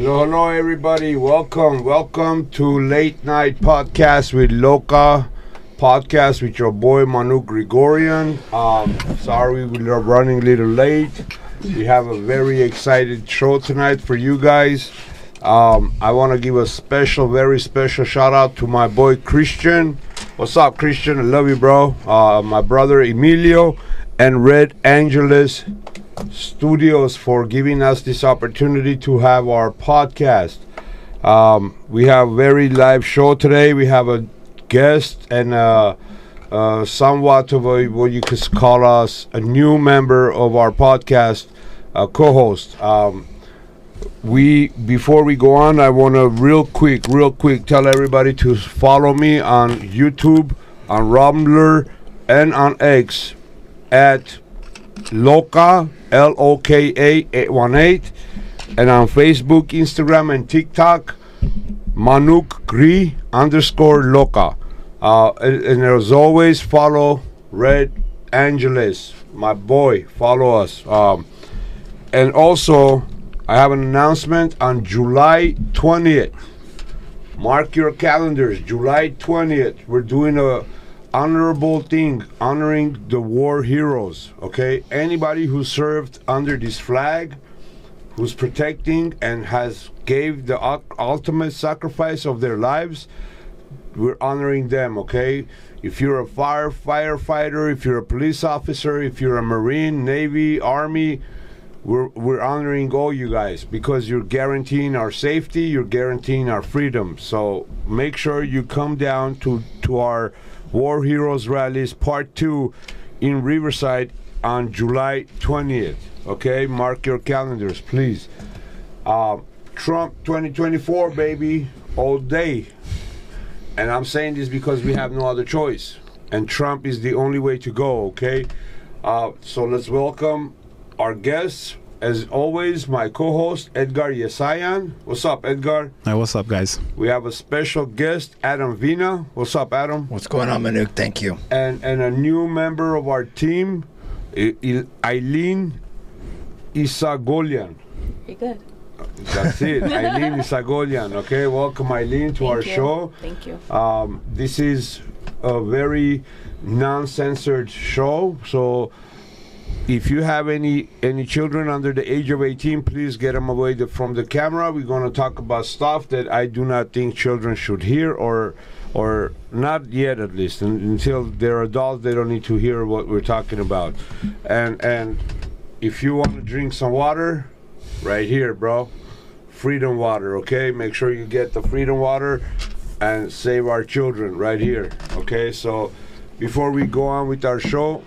Hello, everybody. Welcome to Late Night Podcast with Loka. Podcast with your boy Manuk Grigoryan. Sorry we are running a little late. We have a very excited show tonight for you guys. I want to give a very special shout out to my boy Christian. What's up, Christian? I love you, bro. My brother Emilio and Red Angeles Studios for giving us this opportunity to have our podcast. We have a very live show today. We have a guest and somewhat of what you could call us a new member of our podcast, co-host. Before we go on, I want to real quick tell everybody to follow me on YouTube, on Rumblr, and on X at Loka, Loka 818, and on Facebook, Instagram, and TikTok, Manuk Gri_Loka. And as always, follow Red Angeles, my boy. Follow us. And also, I have an announcement on July 20th. Mark your calendars. July 20th. We're doing a honorable thing, honoring the war heroes. Okay, anybody who served under this flag, who's protecting and has gave the ultimate sacrifice of their lives, we're honoring them. Okay, if you're a firefighter, if you're a police officer, if you're a Marine, Navy, Army, we're honoring all you guys because you're guaranteeing our safety, you're guaranteeing our freedom. So make sure you come down to our War Heroes Rallies Part 2 in Riverside on July 20th. Okay, mark your calendars, please. Trump 2024, baby, all day. And I'm saying this because we have no other choice. And Trump is the only way to go, okay? So let's welcome our guests. As always, my co-host, Edgar Essayan. What's up, Edgar? Hey, what's up, guys? We have a special guest, Adam Vena. What's up, Adam? What's going on, Manuk? Thank you. And a new member of our team, Eileen Isagholian. Very good. That's it, Eileen Isagholian. Okay, welcome, Eileen, to our show. Thank you. This is a very non-censored show, so if you have any children under the age of 18, please get them away from the camera. We're going to talk about stuff that I do not think children should hear, or not yet, at least. Until they're adults, they don't need to hear what we're talking about. And if you want to drink some water, right here, bro. Freedom water, okay? Make sure you get the Freedom water and save our children right here, okay? So before we go on with our show,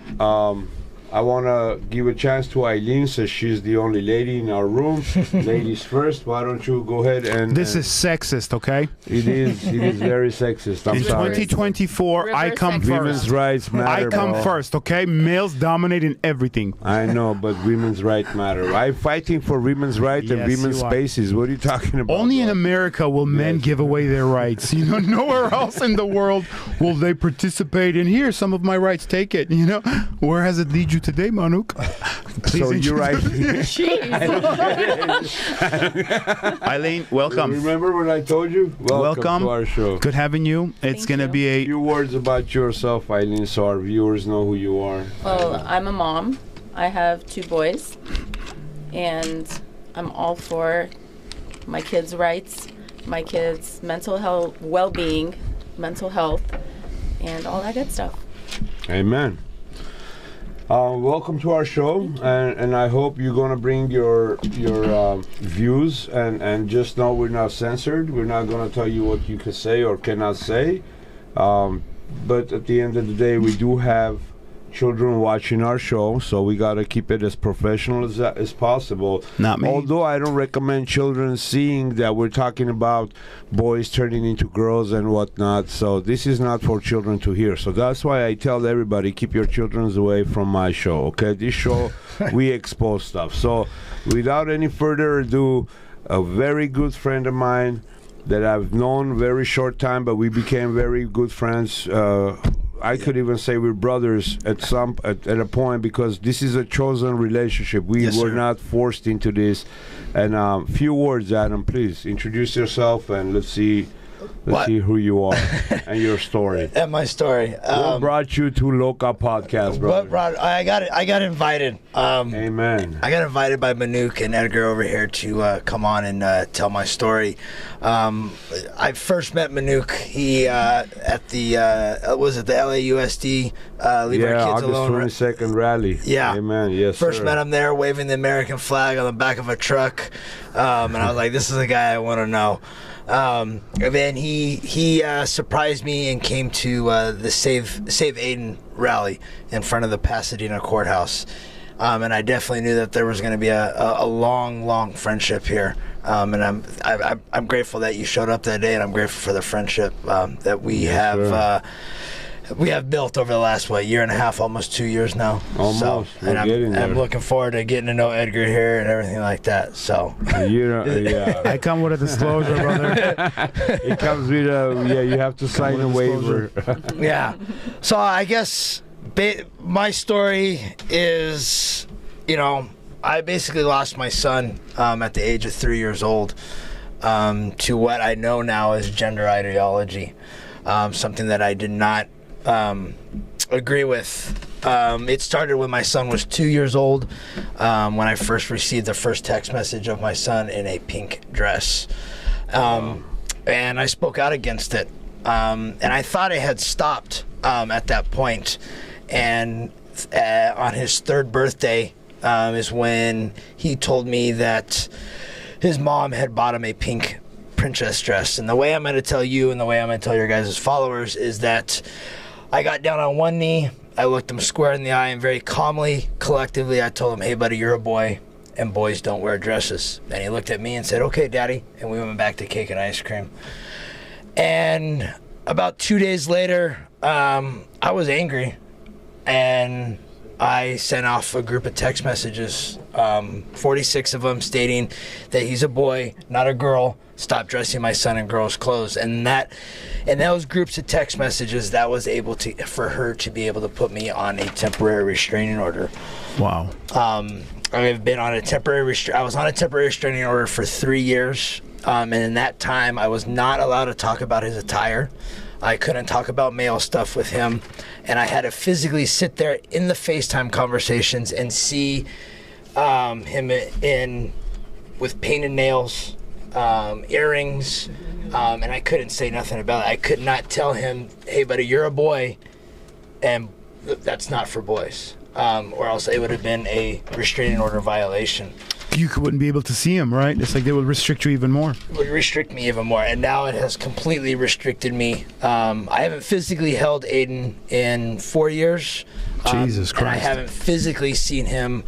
I want to give a chance to Eileen, since she's the only lady in our room. Ladies first. Why don't you go ahead and... This is sexist, okay? It is very sexist. I'm in sorry. 2024, I come first. Women's rights matter, I come bro. first, okay? Males dominate in everything. I know, but women's rights matter. I'm fighting for women's rights and Yes, women's you are. spaces. What are you talking about? Only in bro? America will men give away their rights. You know, nowhere else in the world will they participate in. Here, some of my rights, take it. You know, where has it lead you today, Manuk? So you're right. Eileen, welcome. Remember when I told you? Welcome to our show. Good having you. It's Thank going to you. be A a... few words about yourself, Eileen, so our viewers know who you are. Well, I'm a mom. I have 2 boys. And I'm all for my kids' rights, my kids' mental health, well-being, mental health, and all that good stuff. Amen. Welcome to our show, and I hope you're going to bring your views, and just know we're not censored. We're not going to tell you what you can say or cannot say. But at the end of the day, we do have children watching our show, so we got to keep it as professional as possible. Not me. Although I don't recommend children seeing that we're talking about boys turning into girls and whatnot, so this is not for children to hear. So that's why I tell everybody, keep your children away from my show, okay? This show, we expose stuff. So without any further ado, a very good friend of mine that I've known very short time, but we became very good friends I could even say we're brothers at a point, because this is a chosen relationship. We Yes, were sir. not forced into this. And few words, Adam, please introduce yourself and let's see who you are and your story. And my story. What brought you to Loka podcast, brother? I got invited. Amen. I got invited by Manuk and Edgar over here to come on and tell my story. I first met Manuk. He at the was it the LAUSD Leave Our Kids August Alone 22nd rally. Yeah. Amen. Yes, First sir. met him there waving the American flag on the back of a truck, and I was like, "This is a guy I want to know." And then he surprised me and came to the Save Aiden rally in front of the Pasadena courthouse, and I definitely knew that there was going to be a long friendship here. And I'm grateful that you showed up that day, and I'm grateful for the friendship that we have. sir. We have built over the last year and a half, almost 2 years now. Almost. So, We're getting there. I'm looking forward to getting to know Edgar here and everything like that. So Yeah. I come with a disclosure, brother. It comes with you have to sign a waiver. yeah. So I guess my story is, I basically lost my son at the age of 3 years old to what I know now as gender ideology, something that I did not agree with. It started when my son was 2 years old, when I first received the first text message of my son in a pink dress. And I spoke out against it. And I thought I had stopped at that point. And on his third birthday is when he told me that his mom had bought him a pink princess dress. And the way I'm going to tell you and the way I'm going to tell your guys' followers is that I got down on one knee, I looked him square in the eye, and very calmly, collectively, I told him, "Hey, buddy, you're a boy, and boys don't wear dresses." And he looked at me and said, "Okay, Daddy," and we went back to cake and ice cream. And about 2 days later, I was angry, and I sent off a group of text messages, 46 of them, stating that he's a boy, not a girl. Stop dressing my son in girls' clothes. And those groups of text messages, that was able for her to be able to put me on a temporary restraining order. Wow. I've been on a I was on a temporary restraining order for 3 years. And in that time, I was not allowed to talk about his attire. I couldn't talk about male stuff with him. And I had to physically sit there in the FaceTime conversations and see him with painted nails, earrings, and I couldn't say nothing about it. I could not tell him, "Hey, buddy, you're a boy, and that's not for boys," or else it would have been a restraining order violation. You wouldn't be able to see him, right? It's like they would restrict you even more. It would restrict me even more, and now it has completely restricted me. I haven't physically held Aiden in 4 years. Jesus And I Christ. haven't physically seen him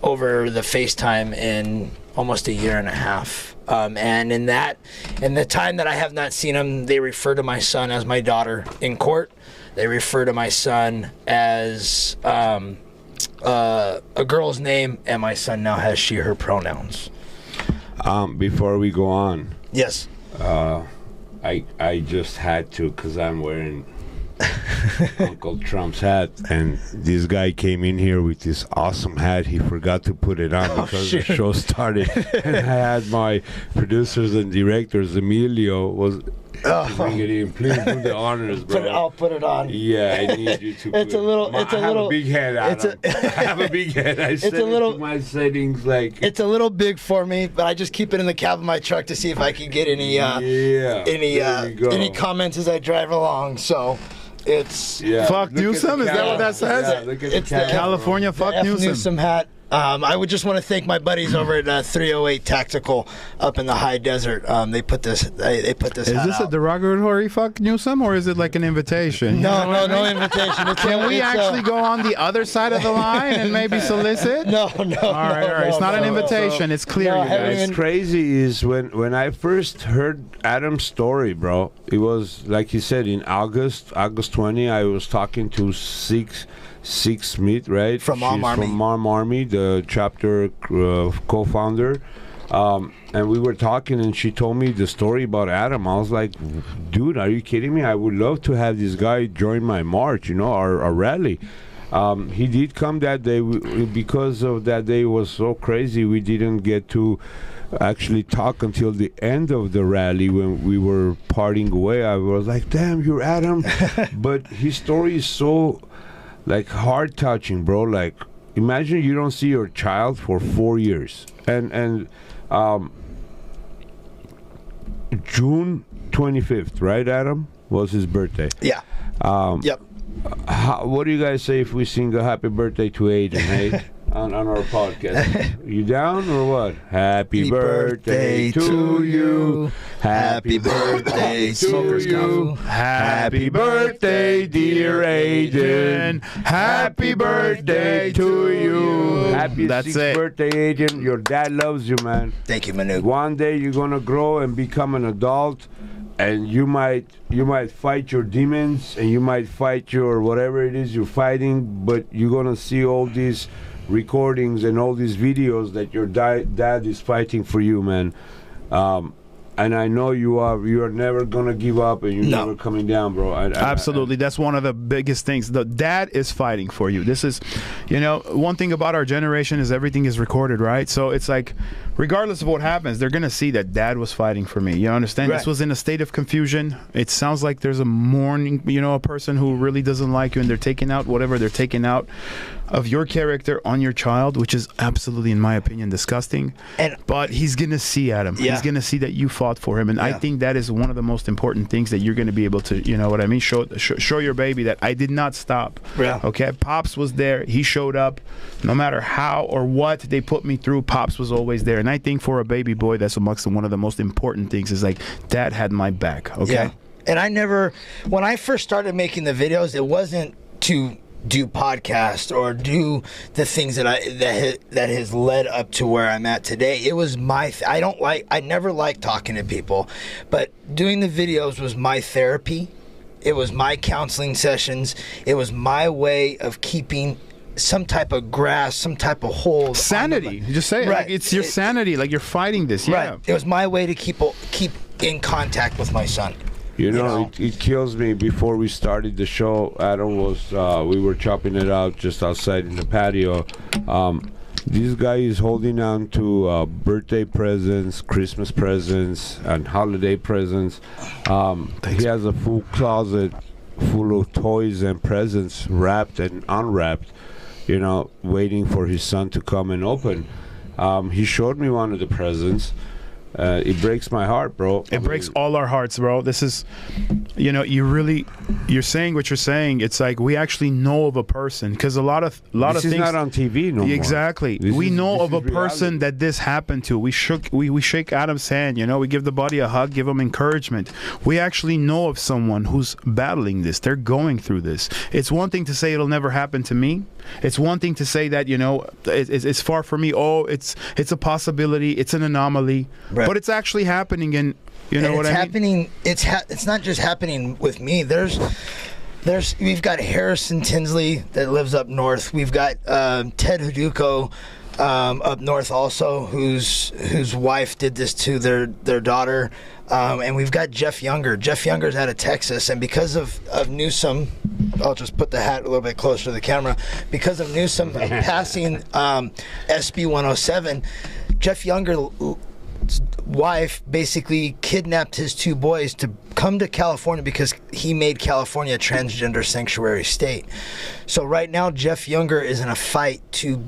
over the FaceTime in almost a year and a half. And in the time that I have not seen him, they refer to my son as my daughter in court. They refer to my son as a girl's name, and my son now has she, her pronouns. Before we go on, Yes. I just had to, because I'm wearing Uncle Trump's hat, and this guy came in here with this awesome hat. He forgot to put it on because the show started, and I had my producers and directors. Emilio was bring it in. Please do the honors, bro. I'll put it on. Yeah, I need you to. It's a little. I have a big head. Adam. I have a big head. I set a little. it to my settings like. It's a little big for me, but I just keep it in the cab of my truck to see if I can get any any comments as I drive along. So it's Fuck Look at Newsom? the Is that what camera. that says? Yeah, look at It's the the camera. California, fuck F. Newsom. Newsom hat. I would just want to thank my buddies over at 308 Tactical up in the high desert. They put this. They put this. Is hat this a out. derogatory fuck Newsom, or is it like an invitation? No invitation. Can we actually go on the other side of the line and maybe solicit? No. All right. It's not an invitation. It's clear. No, you I haven't guys. What's crazy is when I first heard Adam's story, bro. It was like he said in August 20. I was talking to Six Smith, right? From Mom She's Army. From Mom Army, the chapter co-founder. And we were talking, and she told me the story about Adam. I was like, dude, are you kidding me? I would love to have this guy join my march, our rally. He did come that day. Because of that day was so crazy, we didn't get to actually talk until the end of the rally when we were parting away. I was like, damn, you're Adam. But his story is so like heart touching, bro. Like, imagine you don't see your child for 4 years, and June 25th, right, Adam, was his birthday. Yeah. Yep. What do you guys say if we sing a happy birthday to Aiden, hey? on our podcast? You down or what? Happy birthday to you. Happy birthday to you. Happy birthday, dear Aiden. Happy birthday to you. Happy That's 6th it. birthday, Aiden. Your dad loves you, man. Thank you, Manuk. One day you're gonna grow and become an adult, and you might fight your demons, and you might fight your whatever it is you're fighting, but you're gonna see all these recordings and all these videos that your dad is fighting for you, man. And I know you are never gonna give up, and you're never coming down, bro. Absolutely. That's one of the biggest things. The dad is fighting for you. This is, one thing about our generation is everything is recorded, right? So it's like, regardless of what happens, they're gonna see that dad was fighting for me. You understand? Right. This was in a state of confusion. It sounds like there's a mourning, a person who really doesn't like you, and they're taking out whatever they're taking out of your character on your child, which is absolutely, in my opinion, disgusting. But he's gonna see, Adam. Yeah. He's gonna see that you fought for him, and I think that is one of the most important things that you're gonna be able to, what I mean, show your baby that I did not stop. Yeah. Okay, Pops was there. He showed up, no matter how or what they put me through. Pops was always there, and I think for a baby boy, that's amongst one of the most important things. Is like, Dad had my back. Okay. Yeah. And when I first started making the videos, it wasn't to do podcasts or do the things that has led up to where I'm at today. It was I never liked talking to people, but doing the videos was my therapy. It was my counseling sessions. It was my way of keeping some type of grasp, some type of hold. Sanity. You just say it. Right. Like, it's your sanity. Like, you're fighing this. Yeah. Right. It was my way to keep in contact with my son. It kills me. Before we started the show, Adam we were chopping it out just outside in the patio. This guy is holding on to birthday presents, Christmas presents, and holiday presents. He has a full closet full of toys and presents, wrapped and unwrapped, waiting for his son to come and open. He showed me one of the presents. It breaks my heart, bro. It breaks all our hearts, bro. This is, you're saying what you're saying. It's like we actually know of a person, because a lot of things. This is not on TV no more. Exactly. We know of a person that this happened to. We shake Adam's hand. We give the buddy a hug, give him encouragement. We actually know of someone who's battling this. They're going through this. It's one thing to say it'll never happen to me. It's one thing to say that it's far from me. Oh, it's a possibility. It's an anomaly. Right. But it's actually happening, and what I mean? It's not just happening with me. We've got Harrison Tinsley that lives up north. We've got Ted Huduko up north also, whose wife did this to their daughter. And we've got Jeff Younger. Jeff Younger's out of Texas, and because of Newsom, I'll just put the hat a little bit closer to the camera. Because of Newsom passing SB 107, Jeff Younger wife basically kidnapped his two boys to come to California because he made California a transgender sanctuary state. So right now Jeff Younger is in a fight to,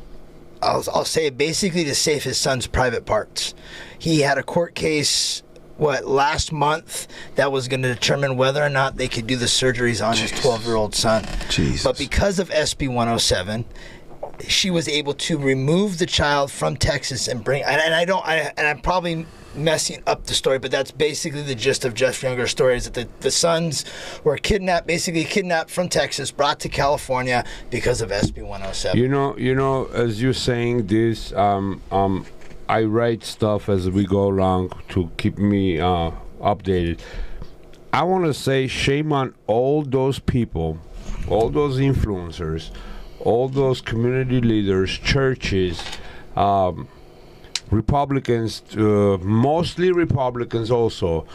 I'll say, basically to save his son's private parts. He had a court case last month that was going to determine whether or not they could do the surgeries on his 12-year-old son. Jesus. But because of SB 107, she was able to remove the child from Texas and bring, and I'm probably messing up the story, but that's basically the gist of Jeff Younger's story, is that the sons were kidnapped from Texas, brought to California because of SB 107. As you're saying this, I write stuff as we go along to keep me updated. I want to say shame on all those people, all those influencers, all those community leaders, churches, Republicans, mostly Republicans also,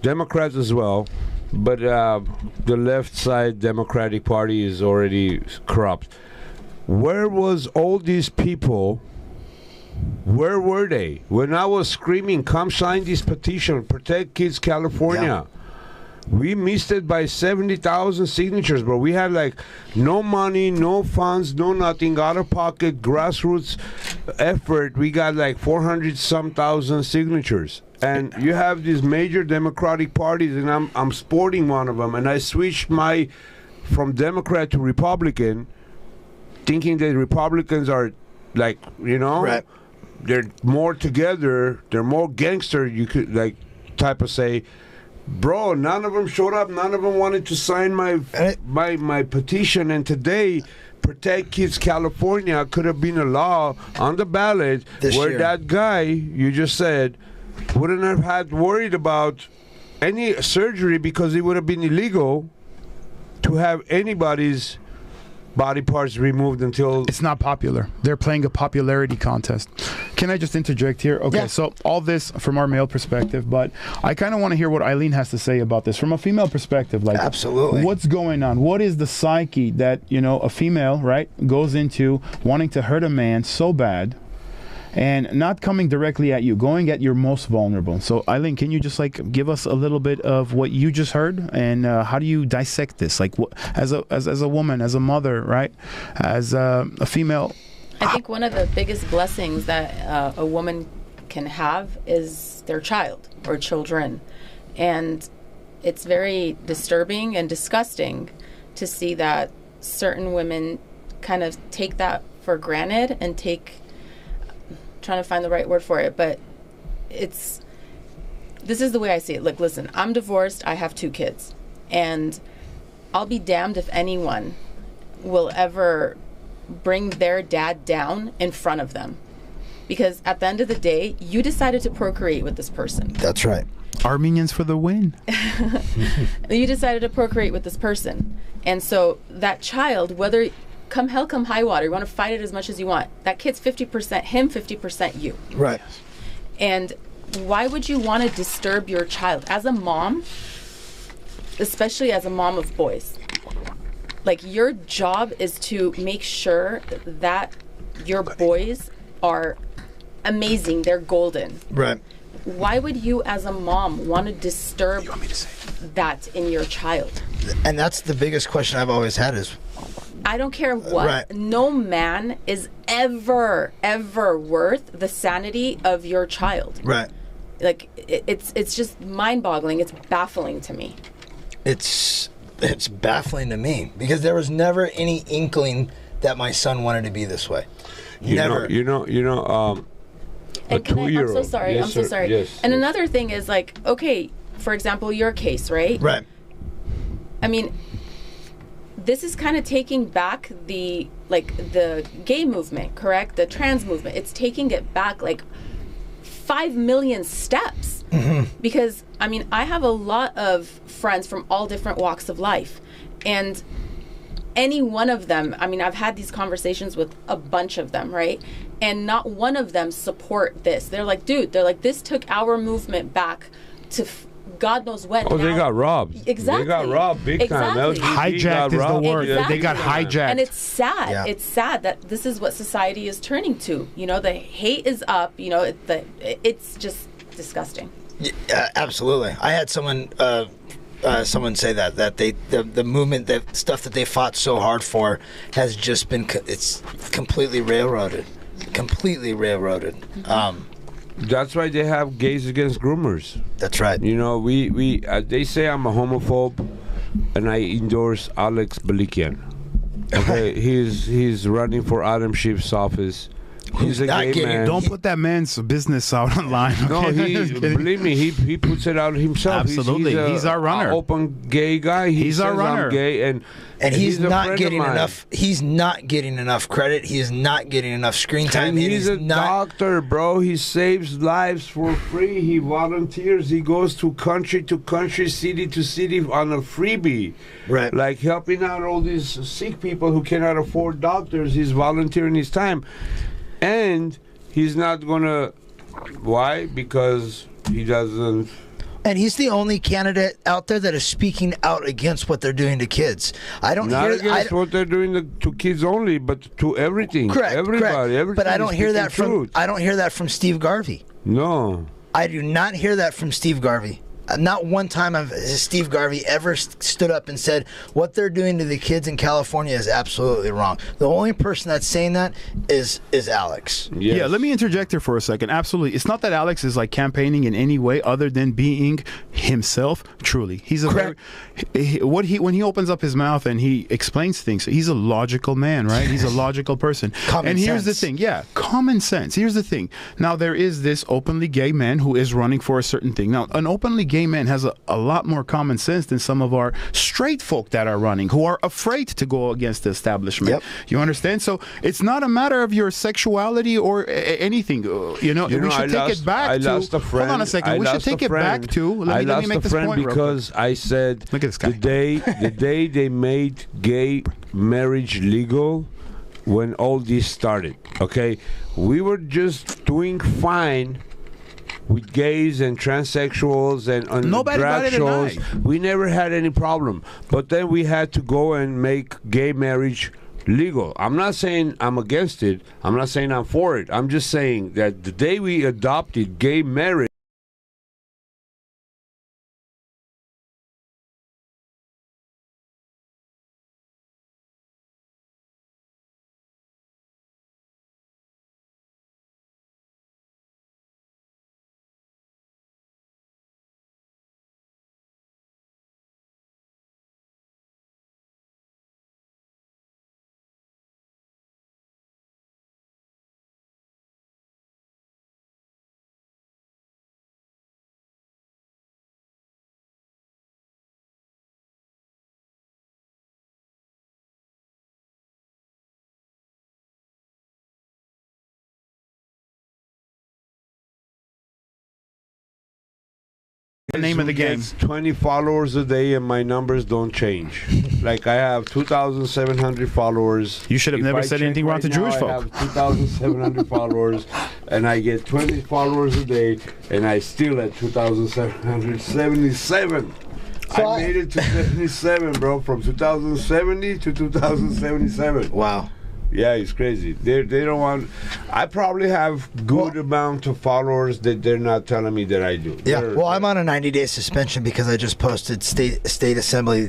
Democrats as well, but the left side Democratic Party is already corrupt. Where was all these people? Where were they? When I was screaming, come sign this petition, Protect Kids California. Yeah. We missed it by 70,000 signatures, bro. We had like no money, no funds, no nothing, out of pocket, grassroots effort. We got like 400-some thousand signatures. And you have these major Democratic parties, and I'm sporting one of them, and I switched from Democrat to Republican, thinking that Republicans are like, right. They're more together, they're more gangster, you could like type of say. Bro, none of them showed up. None of them wanted to sign my petition. And today, Protect Kids California could have been a law on the ballot where that guy you just said wouldn't have had worried about any surgery because it would have been illegal to have anybody's body parts removed until... It's not popular. They're playing a popularity contest. Can I just interject here? Okay, yeah. So all this from our male perspective, but I kind of want to hear what Eileen has to say about this from a female perspective. Like, absolutely. What's going on? What is the psyche that, a female, right, goes into wanting to hurt a man so bad and not coming directly at you, going at your most vulnerable? So, Eileen, can you just give us a little bit of what you just heard, and how do you dissect this? Like, as a woman, as a mother, right, as a female. I think one of the biggest blessings that a woman can have is their child or children, and it's very disturbing and disgusting to see that certain women kind of take that for granted and trying to find the right word for it, but this is the way I see it. Like, listen, I'm divorced, I have 2 kids, and I'll be damned if anyone will ever bring their dad down in front of them, because at the end of the day, you decided to procreate with this person. That's right. Armenians for the win. You decided to procreate with this person, and so that child, whether come hell, come high water, you want to fight it as much as you want. That kid's 50% him, 50% you. Right. And why would you want to disturb your child? As a mom, especially as a mom of boys, like, your job is to make sure that your boys are amazing, they're golden. Right. Why would you as a mom want to disturb that in your child? And that's the biggest question I've always had is, I don't care what. Right. No man is ever worth the sanity of your child. Right. Like, it's just mind-boggling. It's baffling to me. It's baffling to me because there was never any inkling that my son wanted to be this way. Never. And I'm so sorry. Yes, I'm so sorry. Yes, and yes. another thing is, like, okay, for example, your case, right? Right. I mean, this is kind of taking back the gay movement, correct? The trans movement. It's taking it back 5 million steps. Mm-hmm. Because, I mean, I have a lot of friends from all different walks of life. And any one of them, I mean, I've had these conversations with a bunch of them, right? And not one of them support this. They're like, dude, this took our movement back to God knows when. Oh, they got robbed. Exactly. They got robbed big time. Hijacked is the word. Exactly. They got hijacked. And it's sad. Yeah. It's sad that this is what society is turning to. The hate is up. It's just disgusting. Yeah, absolutely. I had someone say that the movement, that stuff that they fought so hard for has just been it's completely railroaded. Mm-hmm. That's why they have gays against groomers. That's right. We they say I'm a homophobe, and I endorse Alex Balikian. Okay, he's running for Adam Schiff's office. He's a gay man. Don't put that man's business out online. Okay? No, believe me, he puts it out himself. Absolutely, he's our runner. Open gay guy. He's our runner. I'm gay, and he's not getting enough. He's not getting enough credit. He is not getting enough screen time. And he's a doctor, bro. He saves lives for free. He volunteers. He goes to country, city to city on a freebie. Right. Like helping out all these sick people who cannot afford doctors. He's volunteering his time. And he's not going to Why? Because he doesn't. And he's the only candidate out there that is speaking out against what they're doing to kids. I don't Not hear against what they're doing to kids only, but to everything. Correct. Everybody. Correct. But I don't hear that from. Truth. I don't hear that from Steve Garvey. No. I do not hear that from Steve Garvey. Not one time has Steve Garvey ever stood up and said what they're doing to the kids in California is absolutely wrong. The only person that's saying that is Alex. Yes. Yeah, let me interject here for a second. Absolutely. It's not that Alex is like campaigning in any way other than being himself. Truly. He's a Correct. when he opens up his mouth and he explains things, he's a logical man, right? He's a logical person. Common and here's the sense. thing. Yeah, common sense. Here's the thing. Now there is this openly gay man who is running for a certain thing. Now, an openly gay man has a lot more common sense than some of our straight folk that are running, who are afraid to go against the establishment. Yep. You understand? So it's not a matter of your sexuality or anything. We should take it back I to. lost a friend. Hold on a second. I We should lost take a it back friend. to. Let me make this point real quick. Because I said Look at this guy. the day they made gay marriage legal, when all this started, okay, we were just doing fine with gays and transsexuals and on Nobody drag batted an shows. eye. We never had any problem. But then we had to go and make gay marriage legal. I'm not saying I'm against it. I'm not saying I'm for it. I'm just saying that the day we adopted gay marriage, The name of the game. gets 20 followers a day and my numbers don't change. Like I have 2,700 followers. You should have If never I said check anything wrong right to now, Jewish I folk. have 2,700 followers and I get 20 followers a day and I still at 2,777. So I made it to 77, bro, from 2070 to 2077. Wow. Yeah, it's crazy. They don't want. I probably have good amount of followers that they're not telling me that I do. Yeah. They're- Well, I'm on a 90-day suspension because I just posted state assembly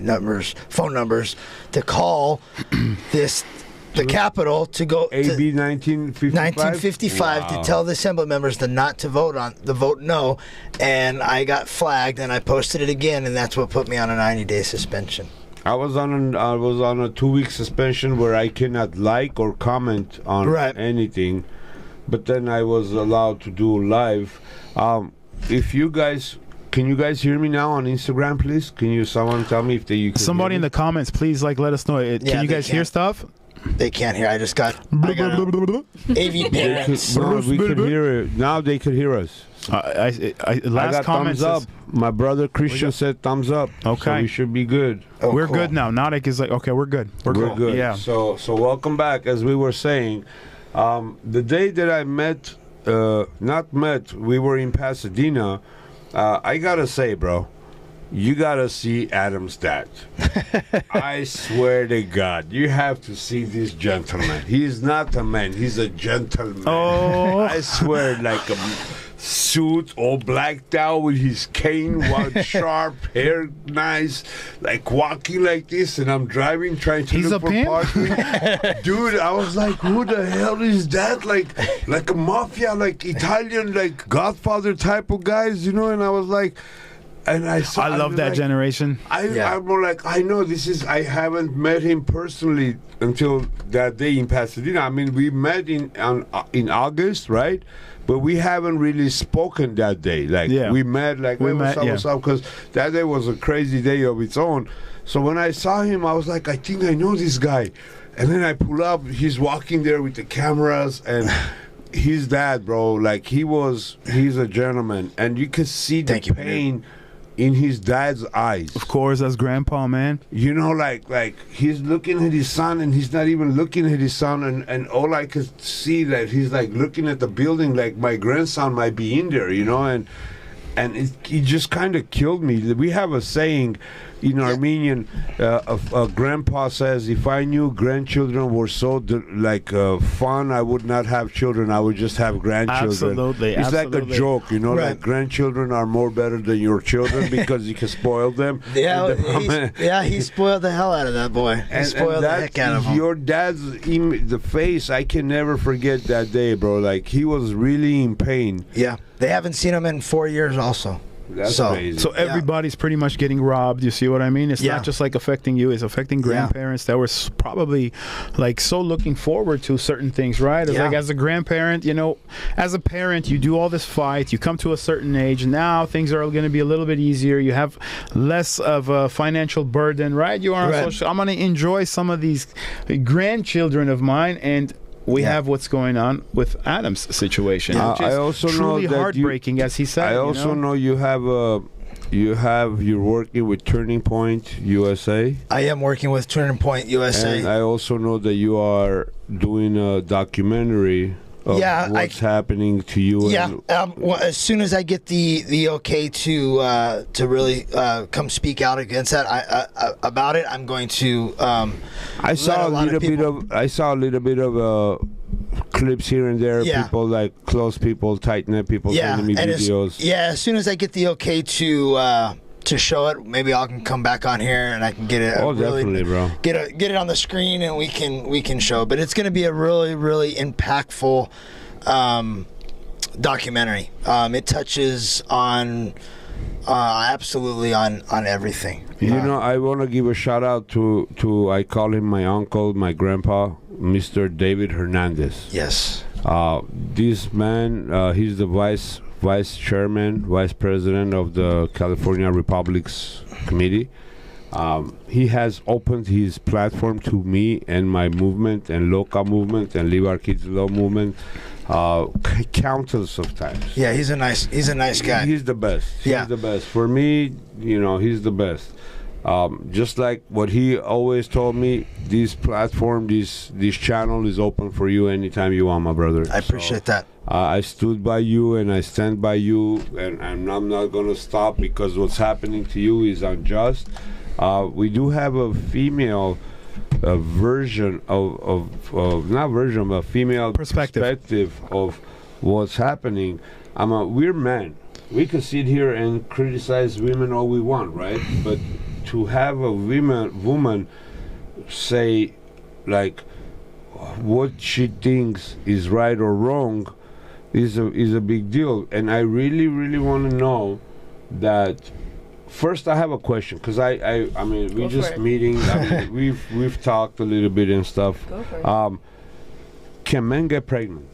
phone numbers to call the Capitol to go to AB 1955. 1955 Wow. to tell the assembly members not to vote no, and I got flagged and I posted it again, and that's what put me on a 90-day suspension. I was on a 2-week suspension where I cannot like or comment on Right. anything, but then I was allowed to do live. If you guys. Can you guys hear me now on Instagram, please? Can someone tell me if you can Somebody hear in me? the comments, please, let us know. Can Yeah, you they guys hear can. stuff? They can't hear. I got AV parents. No, we can hear it. Now they could hear us. I I last got comment thumbs says, up. My brother Christian said thumbs up. Okay. So we should be good. Oh, we're cool. good now. Nadek is like, okay, we're good. We're good. Yeah. So welcome back. As we were saying, the day that I we were in Pasadena. I gotta say, bro, you gotta see Adam's dad. I swear to God, you have to see this gentleman. He's not a man. He's a gentleman. Oh. I swear, like a suit all blacked out with his cane, one sharp hair, nice, like walking like this, and I'm driving, trying to He's look a for pimp? parking. Dude, I was like, who the hell is that? Like a mafia, like Italian, like Godfather type of guys, you know? And I was like, and I saw. I love that generation. I'm more like, I know this is. I haven't met him personally until that day in Pasadena. I mean, we met in August, right? But we haven't really spoken that day. Like we met, like what's up? Because that day was a crazy day of its own. So when I saw him, I was like, I think I know this guy. And then I pull up. He's walking there with the cameras and. His dad, bro, like he's a gentleman, and you could see the pain in his dad's eyes. Of course, as grandpa, man. You know, like he's looking at his son, and he's not even looking at his son, and all I could see that he's like looking at the building, like my grandson might be in there, you know, and it just kind of killed me. We have a saying in Armenian, a grandpa says, if I knew grandchildren were so fun, I would not have children, I would just have grandchildren. Absolutely. It's like a joke, you know, Right. like grandchildren are more better than your children because you can spoil them. He spoiled the hell out of that boy. He spoiled the heck out of him. Your dad's the face, I can never forget that day, bro. Like, he was really in pain. Yeah, they haven't seen him in 4 years also. That's So- crazy. So everybody's pretty much getting robbed. You see what I mean? It's Yeah. not just like affecting you; it's affecting grandparents that were probably like so looking forward to certain things, right? It's Yeah. like as a grandparent, you know, as a parent, you do all this fight. You come to a certain age, now things are going to be a little bit easier. You have less of a financial burden, right? You are on Right. social. I'm going to enjoy some of these grandchildren of mine, and we have what's going on with Adam's situation, which is I also know truly that heartbreaking, as he said. I you also know? know you're working with Turning Point USA, I am working with Turning Point USA. and I also know that you are doing a documentary of Yeah, what's happening to you. Yeah, and well, as soon as I get the okay to really come speak out against that, about it, I'm going to. I saw a little bit of clips here and there. Yeah. People like close people, tight knit people sending me videos. As soon as I get the okay to show it, maybe I can come back on here and I can get it. Definitely, bro. Get it on the screen and we can show. But it's going to be a really, really impactful documentary. It touches on absolutely on everything. You know, I want to give a shout out to I call him my uncle, my grandpa, Mr. David Hernandez. Yes. This man, he's the vice president of the California Republics Committee. He has opened his platform to me and my movement and Loka movement and Leave Our Kids Alone movement countless of times. Yeah, he's a nice guy. He's the best. Yeah. He's the best. For me, you know, he's the best. Just like what he always told me, this platform, this channel is open for you anytime you want, my brother. I appreciate that. I stood by you and I stand by you, and I'm not going to stop because what's happening to you is unjust. We do have a female version a female perspective of what's happening. We're men. We can sit here and criticize women all we want, right? But to have a woman say like what she thinks is right or wrong is a big deal. And I really want to know that. First, I have a question because I mean we're just meeting. I mean, we've talked a little bit and stuff. Go for it. Can men get pregnant?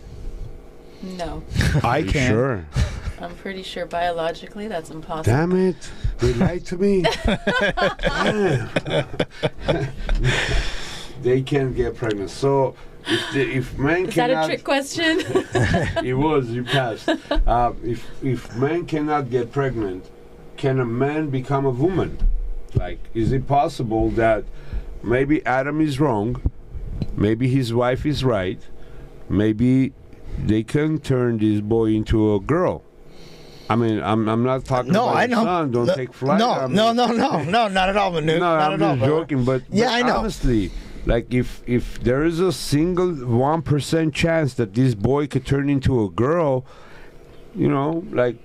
No. I can. Sure. I'm pretty sure biologically that's impossible. Damn it! They lied to me. They can't get pregnant. So if men Is cannot, that a trick question? it was, you passed. If men cannot get pregnant, can a man become a woman? Like, is it possible that maybe Adam is wrong, maybe his wife is right, maybe they can turn this boy into a girl? I mean, I'm not talking about I know. son. Don't take flight. No, not at all, Manuk. No, not I'm at all, just joking. But I know. Honestly, like if there is a single 1% chance that this boy could turn into a girl, you know, like,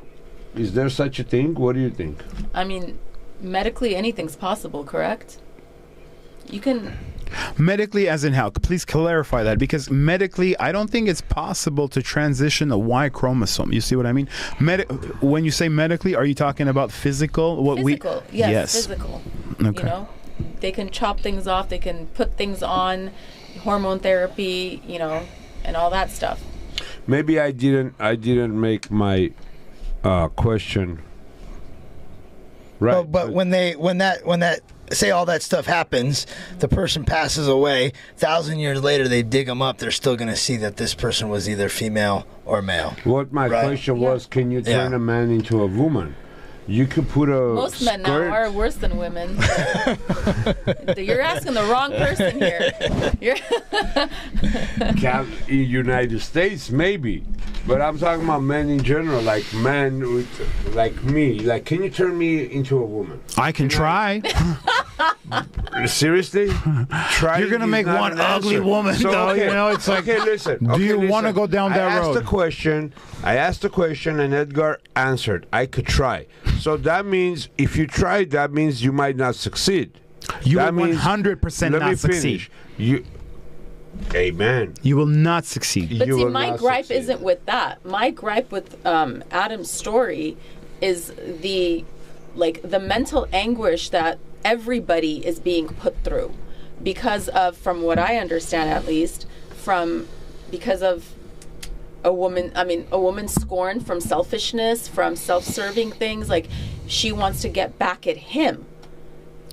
is there such a thing? What do you think? I mean, medically anything's possible, correct? You can. Medically, as in how? Please clarify that, because medically, I don't think it's possible to transition a Y chromosome. You see what I mean? When you say medically, are you talking about physical? Physical, yes, physical. Okay. You know, they can chop things off, they can put things on, hormone therapy, you know, and all that stuff. Maybe I didn't make my question right. But when that say all that stuff happens, the person passes away. 1,000 years later, they dig them up. They're still going to see that this person was either female or male. What my question was, can you turn a man into a woman? you could put a Most men now skirt. are worse than women. You're asking the wrong person here. In United States, maybe, but I'm talking about men in general, like men with, like me. Like, can you turn me into a woman? I can try. Seriously? Try. You're gonna is make not one an ugly answer. woman, though. You know, it's like, okay, listen. do okay, you want to listen. go down that I asked road? I asked the question, and Edgar answered. I could try. So that means if you try, that means you might not succeed. You that will means- 100% let me not succeed. finish. You, amen. You will not succeed. But You see, will my not gripe succeed. isn't with that. My gripe with Adam's story is the mental anguish that everybody is being put through because of, from what I understand at least, because of a woman's scorn, from selfishness, from self-serving things. Like, she wants to get back at him.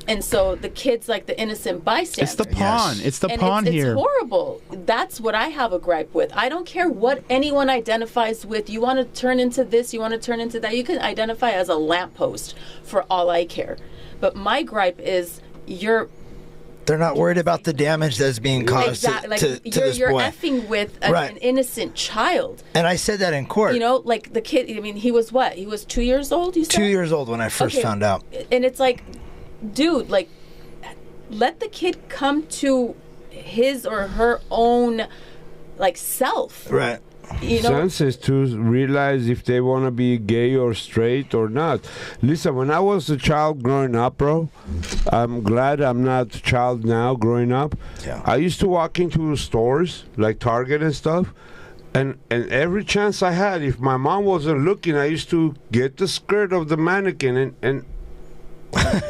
And so the kid's like the innocent bystander. It's the pawn. It's the And pawn it's here. horrible. That's what I have a gripe with. I don't care what anyone identifies with. You want to turn into this, you want to turn into that. You can identify as a lamppost for all I care. But my gripe is They're not worried about the damage that's being caused to this you're boy. effing with Right. an innocent child. And I said that in court. You know, like the kid, I mean, he was what? He was 2 years old, you said? 2 years old when I first Okay. found out. And it's like, dude, like, let the kid come to his or her own, like, self. Right. You know? Senses to realize if they want to be gay or straight or not. Listen, when I was a child growing up, bro, I'm glad I'm not a child now growing up. Yeah. I used to walk into stores like Target and stuff, and every chance I had, if my mom wasn't looking, I used to get the skirt of the mannequin and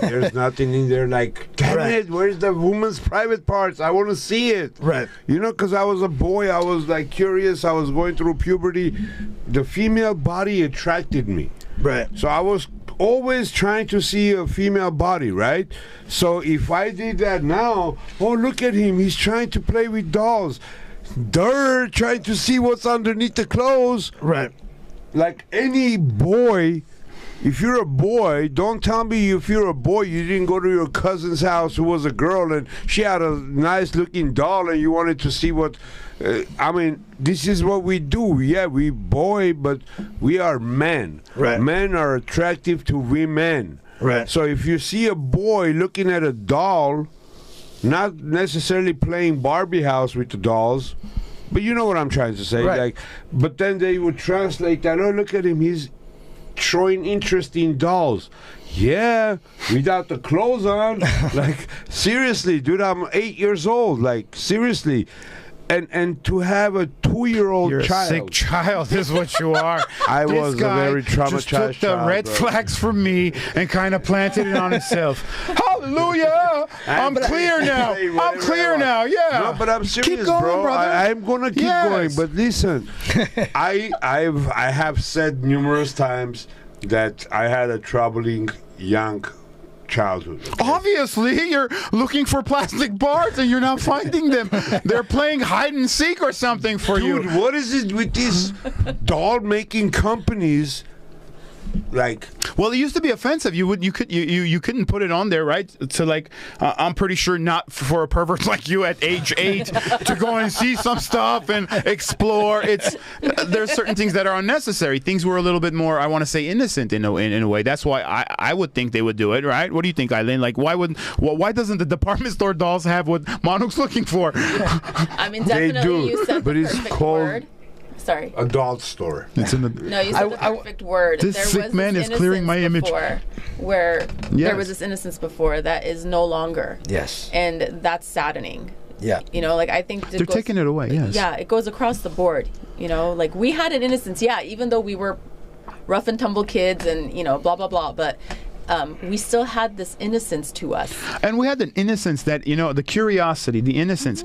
there's nothing in there. Like, damn Right. it, where's the woman's private parts? I want to see it. Right. You know, because I was a boy, I was like curious, I was going through puberty. The female body attracted me. Right. So I was always trying to see a female body, right? So if I did that now, oh, look at him, he's trying to play with dolls. They're trying to see what's underneath the clothes. Right. Like any boy, if you're a boy, don't tell me if you're a boy you didn't go to your cousin's house who was a girl and she had a nice looking doll and you wanted to see what I mean, this is what we do. Yeah, we boy, but we are men. Right. Men are attractive to women. Right. So if you see a boy looking at a doll, not necessarily playing Barbie house with the dolls, but you know what I'm trying to say. Right. Like, but then they would translate that. Oh, look at him. He's showing interest in dolls. Yeah, without the clothes on. Like, seriously, dude, I'm 8 years old. Like, seriously. And to have a 2-year-old You're child. a sick child, is what you are. I This was a guy very traumatized just took the child, red bro. flags from me and kind of planted it on himself. Hallelujah! I'm clear now. Hey, I'm whatever clear I now. want. Yeah. No, but I'm serious, going, bro. brother. I'm gonna keep Yes. going. But listen, I have said numerous times that I had a troubling young childhood. Obviously, you're looking for plastic bars and you're not finding them. They're playing hide and seek or something for Dude, you. what is it with these doll making companies? Like, Well, it used to be offensive. You couldn't put it on there, right? So like, I'm pretty sure not for a pervert like you at age 8 to go and see some stuff and explore. There's certain things that are unnecessary. Things were a little bit more, I want to say, innocent in a way. That's why I would think they would do it, right? What do you think, Eileen? Like, why doesn't the department store dolls have what Manuk's looking for? I mean, They definitely do, you said but the it's perfect called- word. Sorry. adult store. It's in the. No, you said the perfect word. This there sick was man this is clearing my innocence image. before, where Yes. there was this innocence before that is no longer. Yes. And that's saddening. Yeah. You know, like I think They're taking it away. Yes. Yeah, it goes across the board. You know, like we had an innocence, yeah, even though we were rough and tumble kids and, you know, blah, blah, blah. But we still had this innocence to us. And we had an innocence that, you know, the curiosity, the innocence.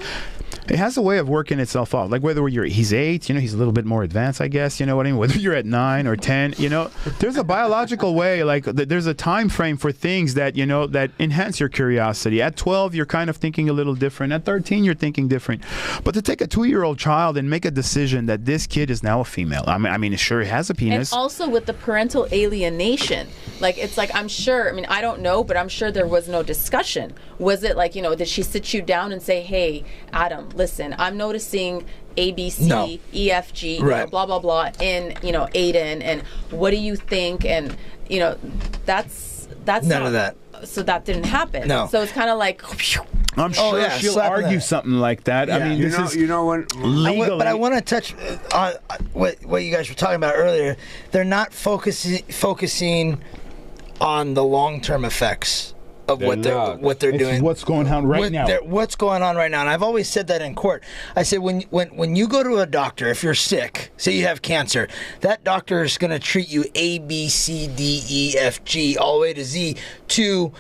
It has a way of working itself out. Like whether he's 8, you know, he's a little bit more advanced, I guess, you know what I mean? Whether you're at 9 or 10, you know, there's a biological way, like there's a time frame for things that, you know, that enhance your curiosity. At 12, you're kind of thinking a little different. At 13, you're thinking different. But to take a 2-year-old child and make a decision that this kid is now a female, I mean, it sure has a penis. And also with the parental alienation. Like, it's like, I'm sure, I mean, I don't know, but I'm sure there was no discussion. Was it like, did she sit you down and say, hey, Adam, listen, I'm noticing A, B, C, E, F, G, blah, blah, blah, in, Aiden, and what do you think? And, that's none of that. So that didn't happen. No. So it's kind of like... I'm sure she'll argue something like that. Yeah. I mean, this is when legally. But I want to touch on what you guys were talking about earlier. They're not focusing on the long-term effects of what they're doing. What's going on right now? What's going on right now? And I've always said that in court. I said when you go to a doctor, if you're sick, say you have cancer, that doctor is going to treat you A, B, C, D, E, F, G, all the way to Z to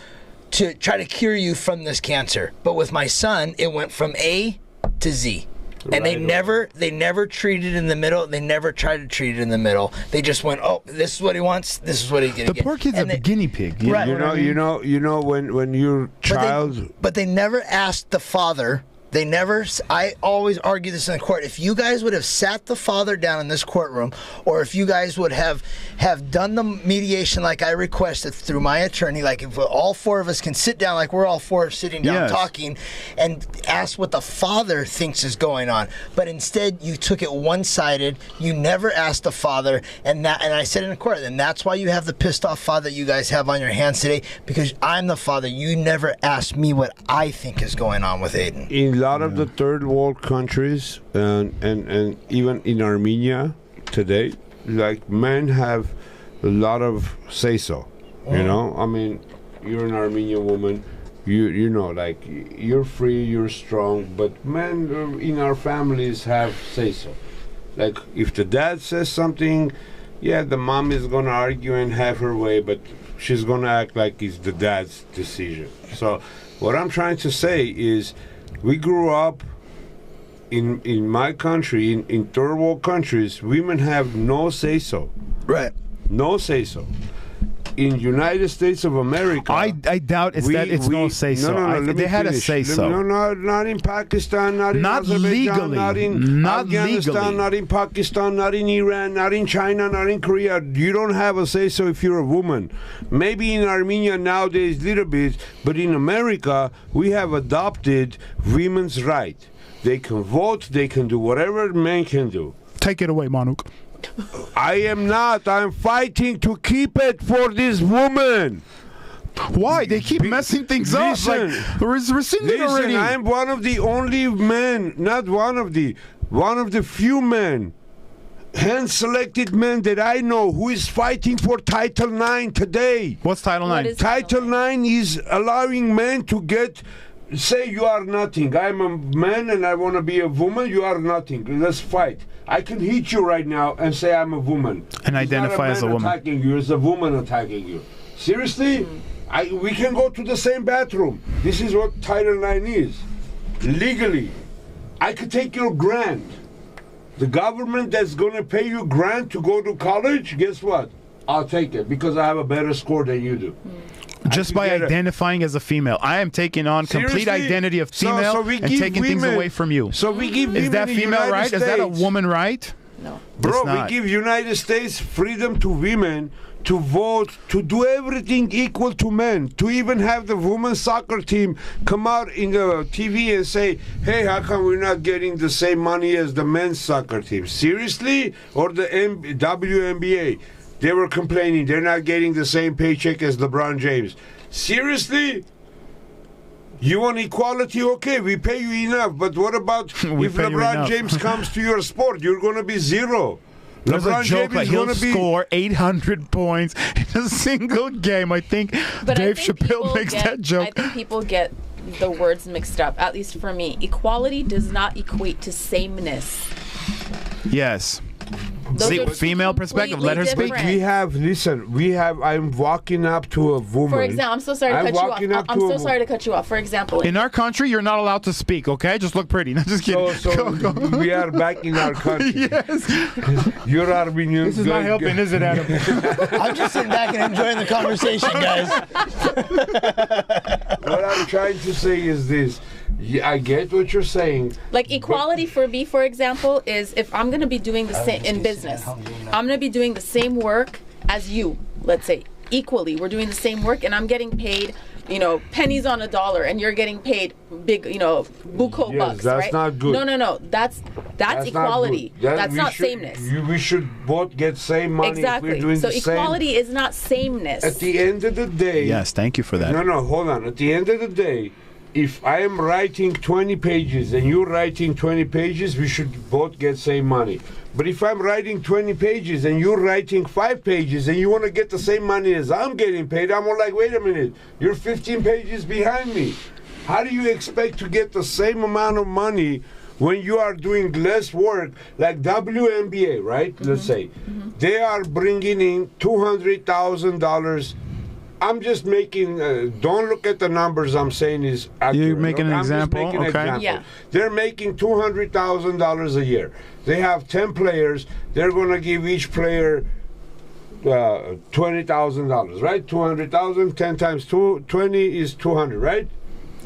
try to cure you from this cancer. But with my son, it went from A to Z. And they never treated in the middle. They never tried to treat it in the middle. They just went, oh, this is what he wants. This is what he's gonna get. The poor kid's a guinea pig. Right. You know when your child. But they never asked the father. They never. I always argue this in the court. If you guys would have sat the father down in this courtroom, or if you guys would have done the mediation like I requested through my attorney, like if all four of us can sit down, like we're all four sitting down talking, and ask what the father thinks is going on. But instead, you took it one-sided. You never asked the father, and I said in the court, and that's why you have the pissed off father you guys have on your hands today, because I'm the father. You never asked me what I think is going on with Aiden. In a lot of the third world countries and even in Armenia today, like men have a lot of say so. I mean, you're an Armenian woman, like you're free, you're strong, but men in our families have say so. Like if the dad says something, the mom is gonna argue and have her way, but she's gonna act like it's the dad's decision. So what I'm trying to say is, we grew up in my country, in third world countries, women have no say-so. Right. No say-so. In United States of America... I doubt it's no say-so. No, they had a say-so. No, not in Pakistan, not in Azerbaijan, legally. not in Not Afghanistan, legally. not in Pakistan, not in Iran, not in China, not in Korea. You don't have a say-so if you're a woman. Maybe in Armenia nowadays a little bit, but in America, we have adopted women's right. They can vote, they can do whatever men can do. Take it away, Manuk. I am not. I'm fighting to keep it for this woman. Why? They keep messing things up. Like, rescinded already. I'm one of the only men, not one of the few men, hand-selected men that I know who is fighting for Title IX today. What's Title IX? Title IX is allowing men to say you are nothing. I'm a man and I want to be a woman. You are nothing. Let's fight. I can hit you right now and say I'm a woman. And identify as a woman. Attacking you, it's a woman attacking you. Seriously? We can go to the same bathroom. This is what Title IX is. Legally. I could take your grant. The government that's going to pay you grant to go to college, guess what? I'll take it because I have a better score than you do. Just by identifying as a female. I am taking on complete identity of female and taking things away from you. So we give Is that female right? States, is that a woman right? No. Bro, we give United States freedom to women to vote, to do everything equal to men, to even have the women's soccer team come out in the TV and say, hey, how come we're not getting the same money as the men's soccer team? Seriously? Or the WNBA? They were complaining they're not getting the same paycheck as LeBron James. Seriously? You want equality? Okay, we pay you enough. But what about if LeBron James comes to your sport? You're going to be zero. There's LeBron a joke James that he'll is gonna score 800 points in a single game. I think Dave Chappelle makes that joke. I think people get the words mixed up, at least for me. Equality does not equate to sameness. Yes. See, female perspective. Let her speak. I'm walking up to a woman. For example, I'm so sorry to cut you off. I'm so sorry to cut you off. For example, in our country, you're not allowed to speak. Okay, just look pretty. No, just kidding. So we are back in our country. Yes. You're Armenian. This is not helping, is it, Adam? I'm just sitting back and enjoying the conversation, guys. What I'm trying to say is this. I get what you're saying. Like equality for me, for example, is if I'm going to be doing the same in business, I'm going to be doing the same work as you, let's say. equally. We're doing the same work, and I'm getting paid, pennies on a dollar, and you're getting paid big, buco bucks, that's right? not good. No. That's equality. That's not sameness. We should both get same money. Exactly. If we're doing So the equality is not sameness. At the end of the day. Yes, thank you for that. No, hold on. At the end of the day, if I am writing 20 pages and you're writing 20 pages, we should both get same money. But if I'm writing 20 pages and you're writing 5 pages and you want to get the same money as I'm getting paid, I'm like, wait a minute, you're 15 pages behind me. How do you expect to get the same amount of money when you are doing less work? Like WNBA, right? Let's say. They are bringing in $200,000. I'm just making, don't look at the numbers I'm saying is accurate. You're making an example? Just making okay. example. Yeah. They're making $200,000 a year. They have 10 players. They're going to give each player $20,000, right? 200,000, 10 times 20 is 200, right?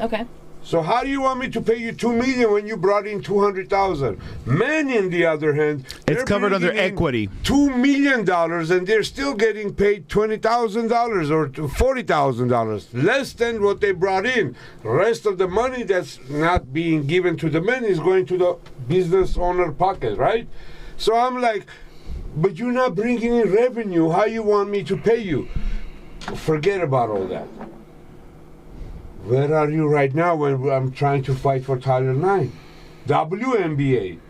Okay. So how do you want me to pay you $2 million when you brought in 200,000? Men, on the other hand, It's covered under bringing in equity. $2 million, and they're still getting paid $20,000 or $40,000, less than what they brought in. The rest of the money that's not being given to the men is going to the business owner pocket, right? So I'm like, but you're not bringing in revenue. How you want me to pay you? Forget about all that. Where are you right now when I'm trying to fight for Title IX? WNBA.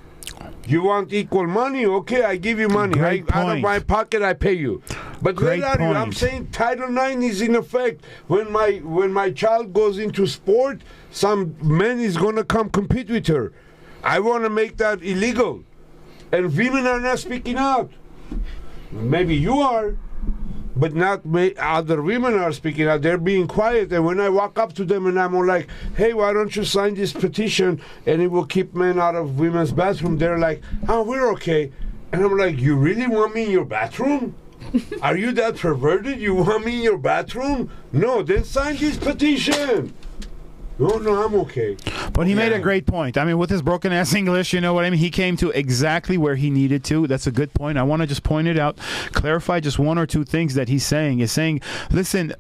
You want equal money? Okay, I give you money. Out of my pocket, I pay you. But where are you? I'm saying Title IX is in effect. When my child goes into sport, some man is going to come compete with her. I want to make that illegal. And women are not speaking out. Maybe you are. But not other women are speaking out. They're being quiet. And when I walk up to them and I'm all like, hey, why don't you sign this petition and it will keep men out of women's bathroom? They're like, oh, we're okay. And I'm like, you really want me in your bathroom? Are you that perverted? You want me in your bathroom? No, then sign this petition. No, I'm okay. But he made a great point. I mean, with his broken ass English, you know what I mean? He came to exactly where he needed to. That's a good point. I want to just point it out, clarify just one or two things that he's saying. He's saying, listen,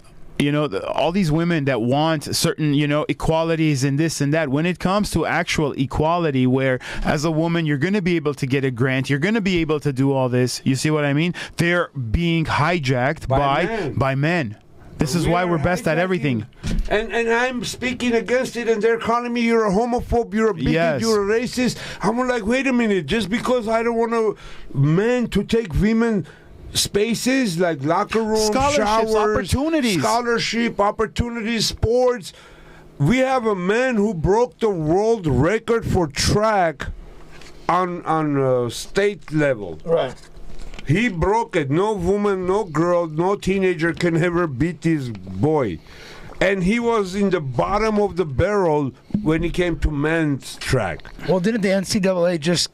all these women that want certain, equalities and this and that, when it comes to actual equality, where as a woman, you're going to be able to get a grant, you're going to be able to do all this. You see what I mean? They're being hijacked by men. This is why we're best at everything. And I'm speaking against it, and they're calling me you're a homophobe, you're a bigot, you're a racist. I'm like, wait a minute, just because I don't want men to take women spaces like locker rooms, scholarships, showers, opportunities, sports. We have a man who broke the world record for track on state level. Right. He broke it. No woman, no girl, no teenager can ever beat this boy. And he was in the bottom of the barrel when he came to men's track. Well, didn't the NCAA just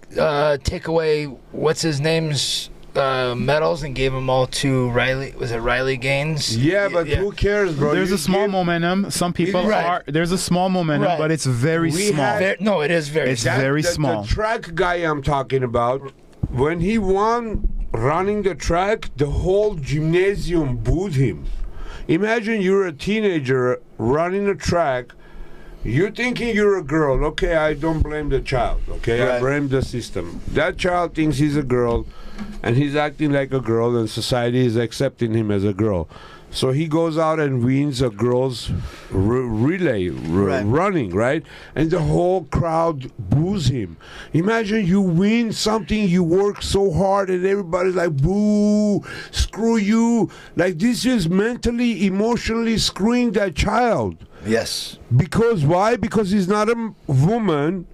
take away what's his name's medals and gave them all to Riley? Was it Riley Gaines? Yeah, but who cares, bro? There's a small momentum. Some people there's a small momentum, but it's very small. No, it is very. It's very small. The track guy I'm talking about, when he won running the track, the whole gymnasium booed him. Imagine you're a teenager running a track. You're thinking you're a girl. Okay, I don't blame the child. Okay, I blame the system. That child thinks he's a girl, and he's acting like a girl, and society is accepting him as a girl. So he goes out and wins a girls' relay running, right? And the whole crowd boos him. Imagine you win something, you work so hard, and everybody's like, boo, screw you. Like, this is mentally, emotionally screwing that child. Yes. Because why? Because he's not a woman,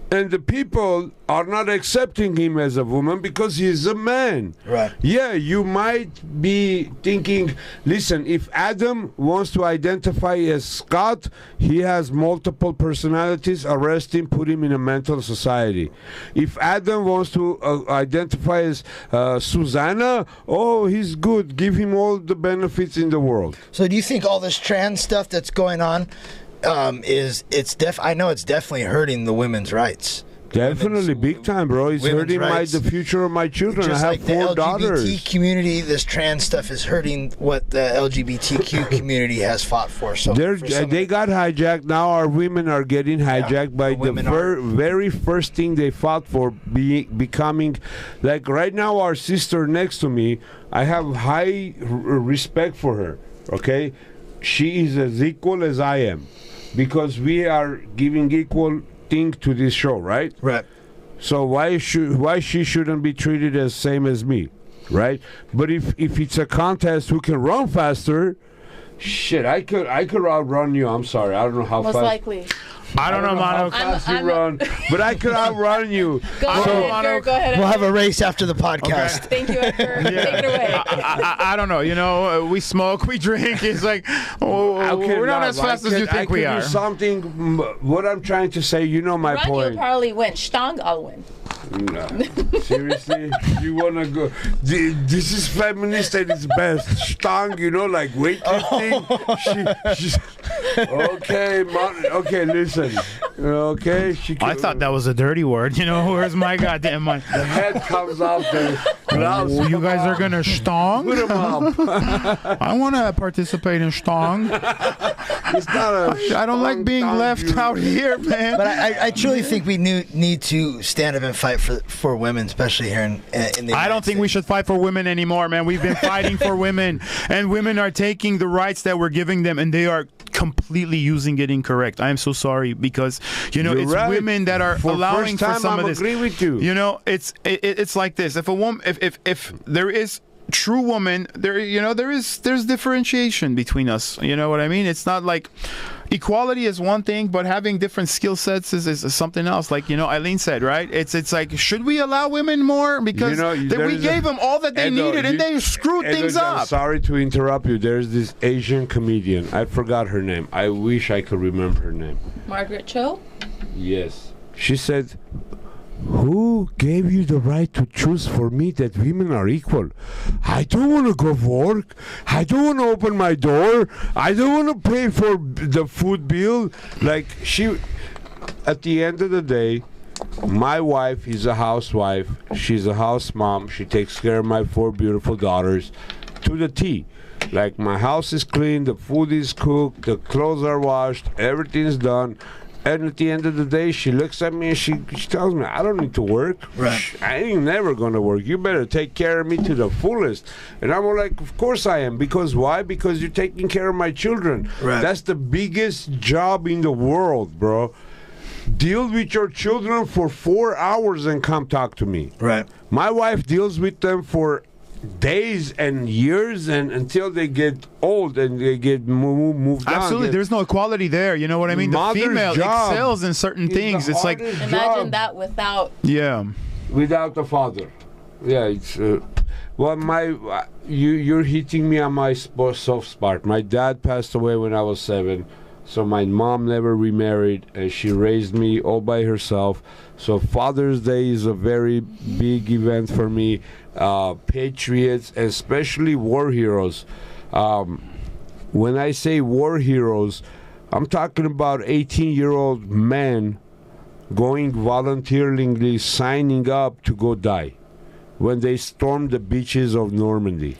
and the people are not accepting him as a woman because he's a man. Right. Yeah, you might be thinking, listen, if Adam wants to identify as Scott, he has multiple personalities, arrest him, put him in a mental society. If Adam wants to identify as Susanna, oh, he's good, give him all the benefits in the world. So do you think all this trans stuff that's going on I know it's definitely hurting the women's rights, Definitely, big time, bro. It's women's hurting rights. the future of my children. Just I like have the 4 LGBT daughters. community, this trans stuff is hurting what the LGBTQ community has fought for. So They got hijacked. Now our women are getting hijacked by the very first thing they fought for, becoming like right now. Our sister next to me, I have high respect for her. Okay, she is as equal as I am, because we are giving equal thing to this show, right? Right. So why she shouldn't be treated as same as me, right? But if it's a contest who can run faster, shit, I could outrun you. I'm sorry, I don't know how Most fast. likely. I don't know, how Manuk. fast you run, but I could outrun you. Go ahead, Edgar. Go ahead. We'll have a Edgar. race after the podcast. Thank you, Edgar. Take it away. I don't know. You know, we smoke, we drink. It's like, we're not as fast as you think we are. Do something. What I'm trying to say, you know my Run, point. you'll probably win. Stang, I'll win. No. Seriously? You wanna go? This is feminist at its best. Stang, you know, like weightlifting. She's okay, okay, listen. Okay, I thought that was a dirty word. You know, where's my goddamn mind? the head comes off the gloves. You guys are gonna stong? Put 'em up. I want to participate in stong. It's not a. I don't like being left out here, man. But I truly think we need to stand up and fight for women, especially here in the I don't think we should fight for women anymore, man. We've been fighting for women, and women are taking the rights that we're giving them, and they are completely using it incorrect. I am so sorry, because you know, it's women that are allowing for some of this. I agree with you. You know, it's like this. If a woman, if there is true woman, there's differentiation between us. You know what I mean? It's not like equality is one thing, but having different skill sets is something else. Like, you know, Eileen said, right? It's like, should we allow women more? Because we gave them all that they needed, and they screwed things up. Sorry to interrupt you. There's this Asian comedian. I forgot her name. I wish I could remember her name. Margaret Cho? Yes. She said, who gave you the right to choose for me that women are equal? I don't want to go work. I don't want to open my door. I don't want to pay for the food bill. Like, at the end of the day, my wife is a housewife. She's a house mom. She takes care of my 4 beautiful daughters to the T. Like, my house is clean, the food is cooked, the clothes are washed, everything's done. And at the end of the day, she looks at me and she tells me, I don't need to work. Right. I ain't never going to work. You better take care of me to the fullest. And I'm like, of course I am. Because why? Because you're taking care of my children. Right. That's the biggest job in the world, bro. Deal with your children for 4 hours and come talk to me. Right. My wife deals with them for days and years, and until they get old and they get moved on. Absolutely, there's no equality there. You know what I mean? The female excels in certain things. It's like, imagine that without. Yeah. Without the father. Yeah, it's. Well, you're hitting me on my soft spot. My dad passed away when I was 7. So my mom never remarried, and she raised me all by herself. So Father's Day is a very big event for me. Patriots, especially war heroes. When I say war heroes, I'm talking about 18-year-old men going voluntarily, signing up to go die when they stormed the beaches of Normandy.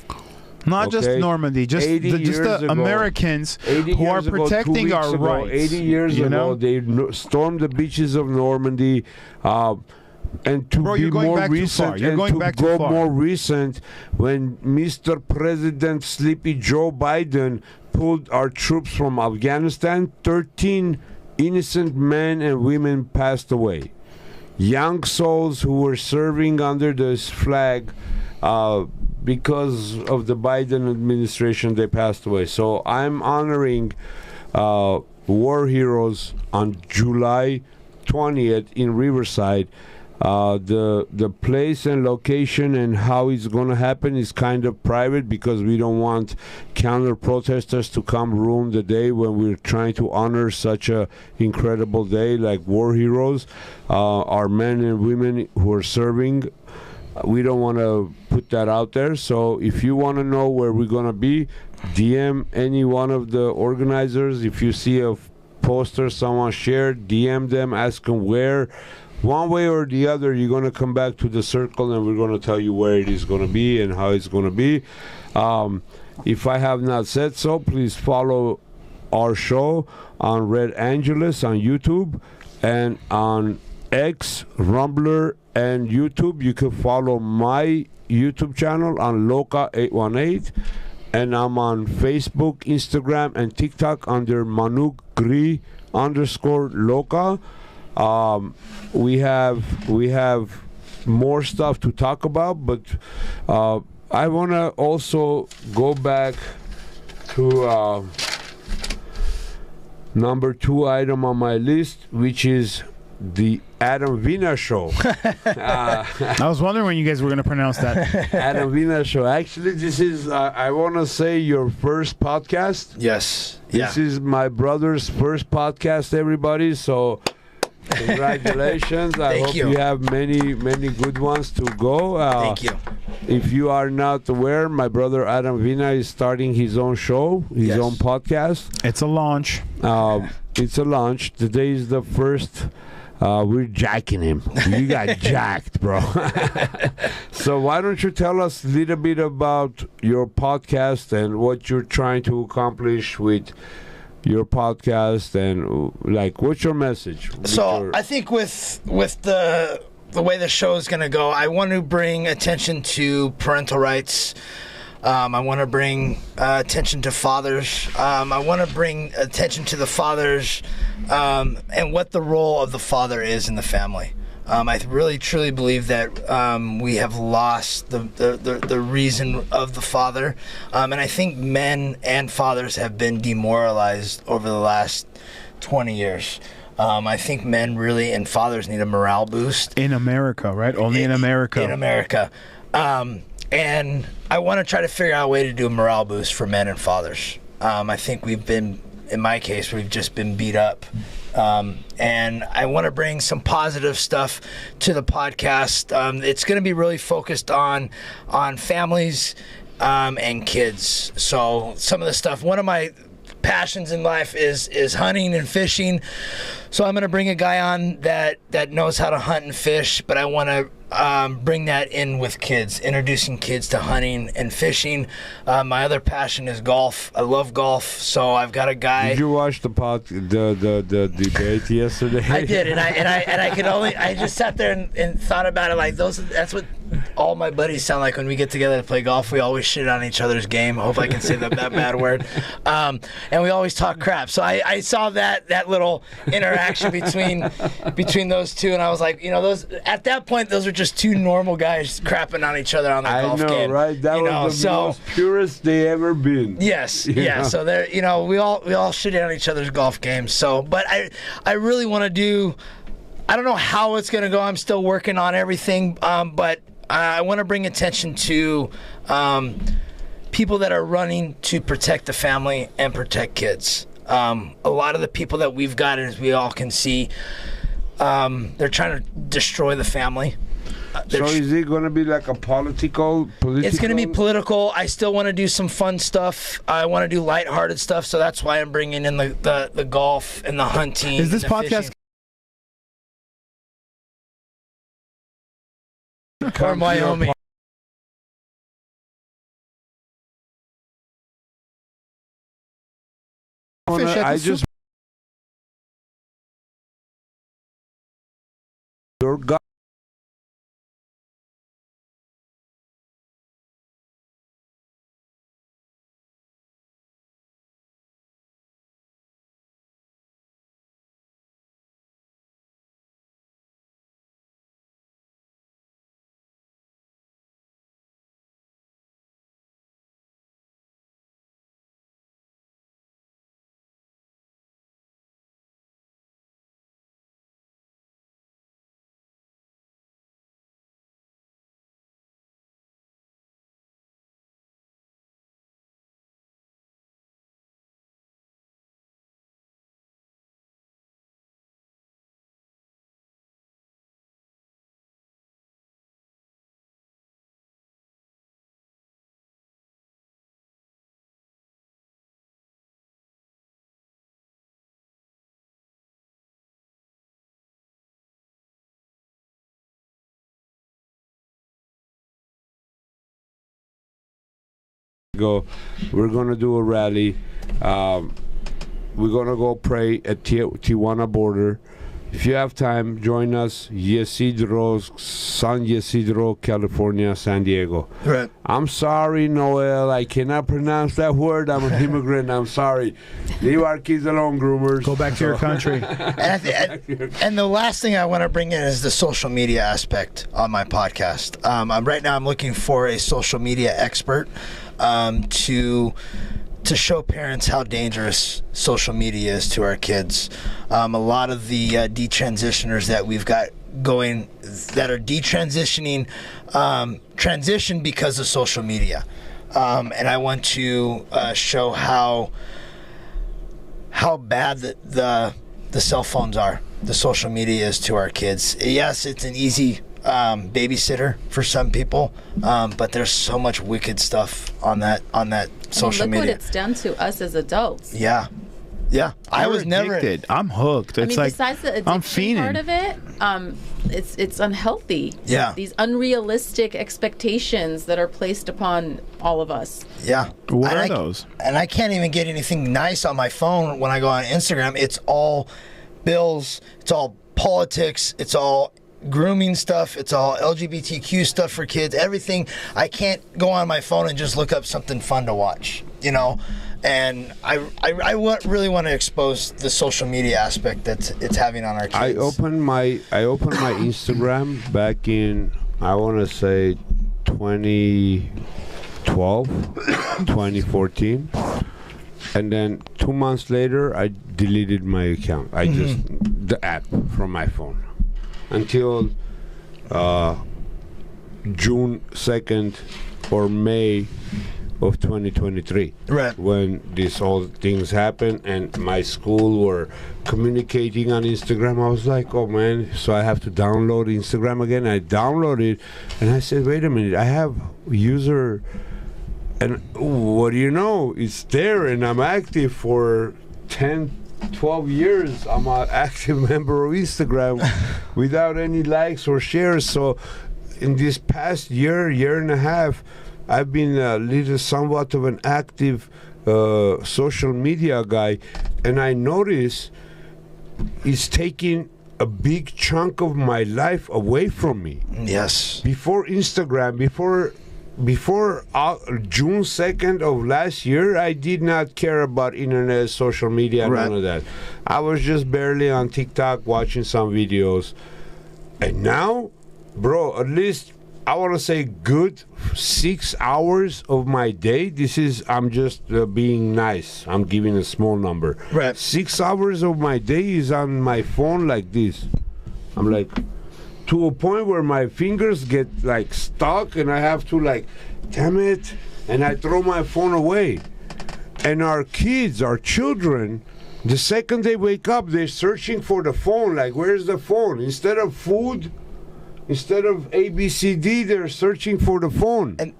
Not just Normandy, just the Americans who are protecting our rights. 80 years ago, they stormed the beaches of Normandy. And to be more recent, more recent, when Mr. President Sleepy Joe Biden pulled our troops from Afghanistan, 13 innocent men and women passed away. Young souls who were serving under this flag, because of the Biden administration, they passed away. So I'm honoring war heroes on July 20th in Riverside. The place and location and how it's going to happen is kind of private, because we don't want counter protesters to come ruin the day when we're trying to honor such a incredible day like war heroes, our men and women who are serving. We don't want to put that out there. So if you want to know where we're going to be, DM any one of the organizers. If you see a poster someone shared, DM them, ask them where. one way or the other, you're going to come back to the circle, and we're going to tell you where it is going to be and how it's going to be. If I have not said so, please follow our show on Red Angeles on YouTube and on X, Rumbler, and YouTube. You can follow my YouTube channel on Loka 818, and I'm on Facebook, Instagram, and TikTok under Manuk Grigoryan_Loka. We have more stuff to talk about, but I want to also go back to number 2 item on my list, which is the Adam Vena show. I was wondering when you guys were going to pronounce that. Adam Vena show. Actually, this is, I want to say, your first podcast. Yes. This is my brother's first podcast, everybody. So, congratulations. I hope you have many, many good ones to go. Thank you. If you are not aware, my brother Adam Vena is starting his own show, his own podcast. It's a launch. It's a launch. Today is the first. We're jacking him. You got jacked, bro. So why don't you tell us a little bit about your podcast and what you're trying to accomplish with your podcast, and like, what's your message? So I think with the way the show is going to go, I want to bring attention to parental rights. I want to bring attention to fathers. I want to bring attention to the fathers and what the role of the father is in the family. I really truly believe that we have lost the reason of the father, and I think men and fathers have been demoralized over the last 20 years. I think men really and fathers need a morale boost. In America, right? Only in America. In America. And I want to try to figure out a way to do a morale boost for men and fathers. I think in my case, we've just been beat up. And I want to bring some positive stuff to the podcast. It's going to be really focused on families and kids. So some of the stuff, one of my passions in life is hunting and fishing. So I'm going to bring a guy on that knows how to hunt and fish, but I want to bring that in with kids, introducing kids to hunting and fishing. My other passion is golf. I love golf, so I've got a guy. Did you watch the debate yesterday? I did, and I just sat there and thought about it. Like that's what all my buddies sound like when we get together to play golf. We always shit on each other's game. I hope I can say that bad word. And we always talk crap. So I saw that little interaction between those two, and I was like, at that point, those are just two normal guys crapping on each other on the golf game. I know, right? That was the most purest they ever been. Yes, yeah. So there, we all shit on each other's golf games. So, but I really want to do. I don't know how it's going to go. I'm still working on everything, but I want to bring attention to people that are running to protect the family and protect kids. A lot of the people that we've got, as we all can see, they're trying to destroy the family. So is it going to be like a political? It's going to be political. I still want to do some fun stuff. I want to do lighthearted stuff. So that's why I'm bringing in the golf and the hunting. Is this podcast? Or Wyoming. I just your guy. Diego. We're gonna do a rally. We're gonna go pray at Tijuana border. If you have time, join us. San Ysidro, California, San Diego. Right. I'm sorry, Noel. I cannot pronounce that word. I'm an immigrant. I'm sorry. Leave our kids alone, groomers. Go back to your country. And the last thing I want to bring in is the social media aspect on my podcast. Right now I'm looking for a social media expert to show parents how dangerous social media is to our kids. A lot of the detransitioners that we've got going that are detransitioning transition because of social media. And I want to show how bad the cell phones are, the social media is to our kids. Yes, it's an easy babysitter for some people, but there's so much wicked stuff on that social look media. What it's done to us as adults. Yeah. I was never addicted. I'm hooked. It's like besides the I'm addiction fiending. part of it, it's unhealthy. Yeah. These unrealistic expectations that are placed upon all of us. Yeah. What are those? And I can't even get anything nice on my phone when I go on Instagram. It's all bills. It's all politics. It's all grooming stuff. It's all LGBTQ stuff for kids. Everything. I can't go on my phone and just look up something fun to watch, and I really want to expose the social media aspect that it's having on our kids. I opened my Instagram back in, I want to say 2012, 2014, and then 2 months later I deleted my account. I just the app from my phone until June 2nd or May of 2023, right, when these all things happened and my school were communicating on Instagram. I was like, oh man, so I have to download Instagram again. I downloaded and I said, wait a minute, I have user, and what do you know, it's there and I'm active for 10-12 years. I'm an active member of Instagram without any likes or shares. So in this past year and a half, I've been somewhat of an active social media guy, and I notice it's taking a big chunk of my life away from me. Yes. Before Instagram, before June 2nd of last year, I did not care about internet, social media, none of that. I was just barely on TikTok watching some videos. And now, bro, at least I want to say good 6 hours of my day. I'm just being nice. I'm giving a small number. Right. 6 hours of my day is on my phone like this. I'm like, to a point where my fingers get like stuck and I have to like, damn it, and I throw my phone away. And our kids, our children, the second they wake up, they're searching for the phone. Like, where's the phone? Instead of food, instead of ABCD, they're searching for the phone. And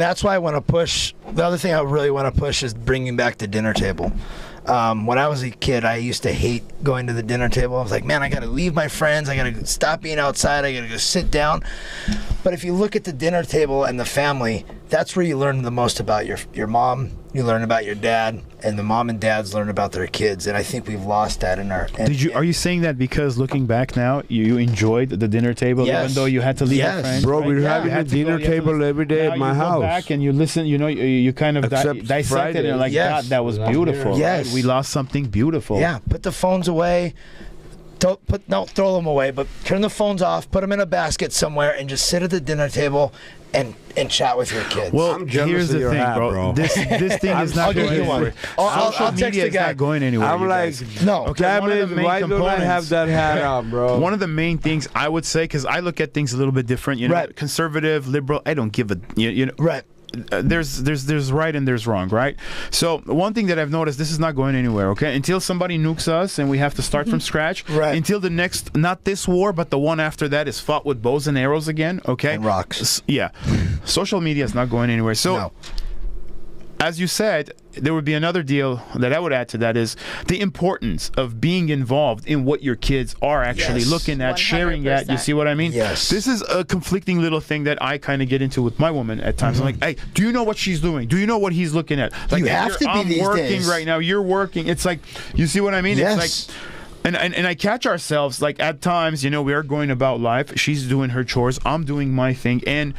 that's why I want to push. The other thing I really want to push is bringing back the dinner table. When I was a kid, I used to hate going to the dinner table. I was like, man, I got to leave my friends. I got to stop being outside. I got to go sit down. But if you look at the dinner table and the family, that's where you learn the most about your mom. You learn about your dad, and the mom and dads learn about their kids. And I think we've lost that in our. Are you saying that because looking back now, you enjoyed the dinner table, Yes. even though you had to leave your friends? Bro, right? we're You having a had to dinner go- you had to table listen. every day Now at my you house. Go back and you listen. You kind of Except dissect Friday. it and like Yes. that was beautiful. Yes. Right? We lost something beautiful. Yeah, put the phones away. Don't throw them away, but turn the phones off, put them in a basket somewhere, and just sit at the dinner table and chat with your kids. Well, I'm jealous here's of the your thing, hat, bro. bro. This thing is not I'll going give you one. anywhere. I'll Social text media the is guy. not going anywhere. I'm you like, guys. No. Okay, damn one of it, the main why don't I components- have that hat on, bro? One of the main things I would say, because I look at things a little bit different, Right. conservative, liberal, I don't give a, Right. There's right and there's wrong, right? So one thing that I've noticed, this is not going anywhere, okay? Until somebody nukes us and we have to start from scratch, Right. until the next, not this war, but the one after that is fought with bows and arrows again, okay? And rocks. Yeah. Social media is not going anywhere. So No. as you said, there would be another deal that I would add to that is the importance of being involved in what your kids are actually Yes. looking at, sharing at. You 100%. see what I mean? Yes. This is a conflicting little thing that I kind of get into with my woman at times. I'm like, hey, do you know what she's doing? Do you know what he's looking at? Like, You if have to be I'm these working days. right now. You're working. It's like, you see what I mean? Yes. It's like. And I catch ourselves, like, at times, we are going about life. She's doing her chores. I'm doing my thing. And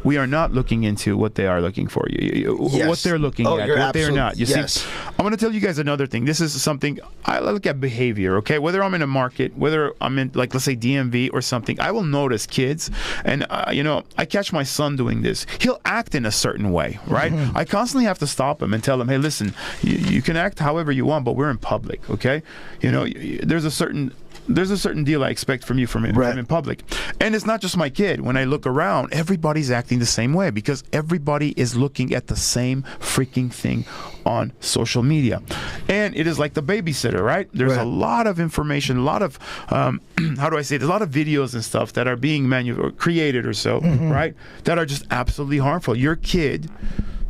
we are not looking into what they are looking for. Yes. What they're looking at, you're what they're not. You yes. see, I'm going to tell you guys another thing. This is something, I look at behavior, okay? Whether I'm in a market, whether I'm in, like, let's say DMV or something, I will notice kids. And, I catch my son doing this. He'll act in a certain way, right? I constantly have to stop him and tell him, hey, listen, you can act however you want, but we're in public, okay? There's a certain deal I expect from you from in public. And it's not just my kid. When I look around, everybody's acting the same way because everybody is looking at the same freaking thing on social media. And it is like the babysitter, right? There's a lot of information, a lot of, how do I say it? A lot of videos and stuff that are being created or so, right? That are just absolutely harmful. Your kid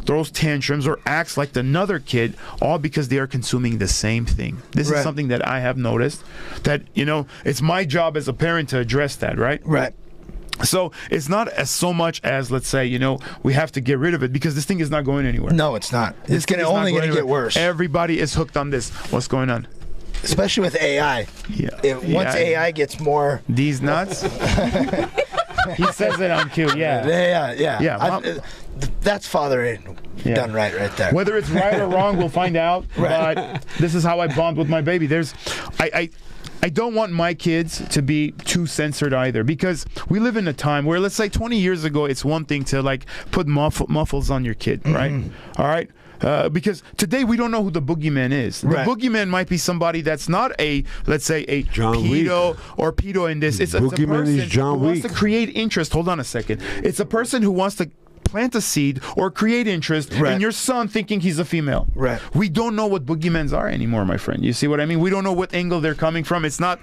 throws tantrums or acts like another kid, all because they are consuming the same thing. This is something that I have noticed that, it's my job as a parent to address that, right? Right. So it's not as so much as, let's say, we have to get rid of it because this thing is not going anywhere. No, it's not. It's only going to get worse. Everybody is hooked on this. What's going on? Especially with AI. Yeah. Once AI gets more... These nuts? He says it on cue, yeah. Yeah. That's fathering done right there. Whether it's right or wrong, we'll find out. But this is how I bond with my baby. I don't want my kids to be too censored either, because we live in a time where, let's say 20 years ago, it's one thing to like put muffles on your kid, right? All right. Because today we don't know who the boogeyman is. The boogeyman might be somebody that's not let's say a pedo or pedo in this. It's a person who wants to create interest. Hold on a second. It's a person who wants to plant a seed or create interest in your son thinking he's a female. Right. We don't know what boogeymans are anymore, my friend. You see what I mean? We don't know what angle they're coming from. It's not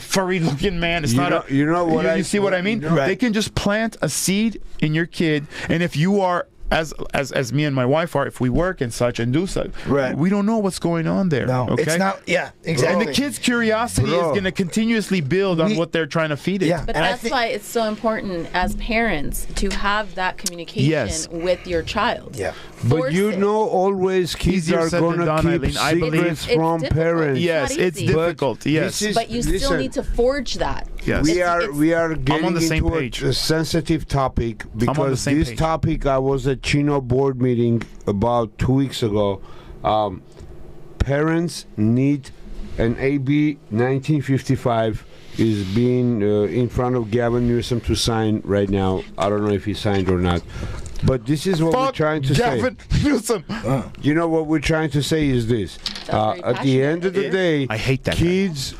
furry looking man. It's not you see what I mean? They can just plant a seed in your kid, and if you are as me and my wife are, if we work and such and do such, we don't know what's going on there. No, okay? it's not. Yeah, exactly. And the kid's curiosity is going to continuously build on what they're trying to feed it. Yeah, But that's why it's so important as parents to have that communication with your child. Yeah. But always kids Easier are said than going done, to keep Eileen. I believe secrets from it's parents. Yes, It's not it's easy. difficult. Yes. But you still need to forge that. Yes. We are getting on the same into page. a sensitive topic because same this page. topic, I was at Chino board meeting about 2 weeks ago. Parents need an AB 1955 is being in front of Gavin Newsom to sign right now. I don't know if he signed or not. But this is what we're trying to Gavin Newsom. You know what we're trying to say is this. very At the end of the day, I hate that kids,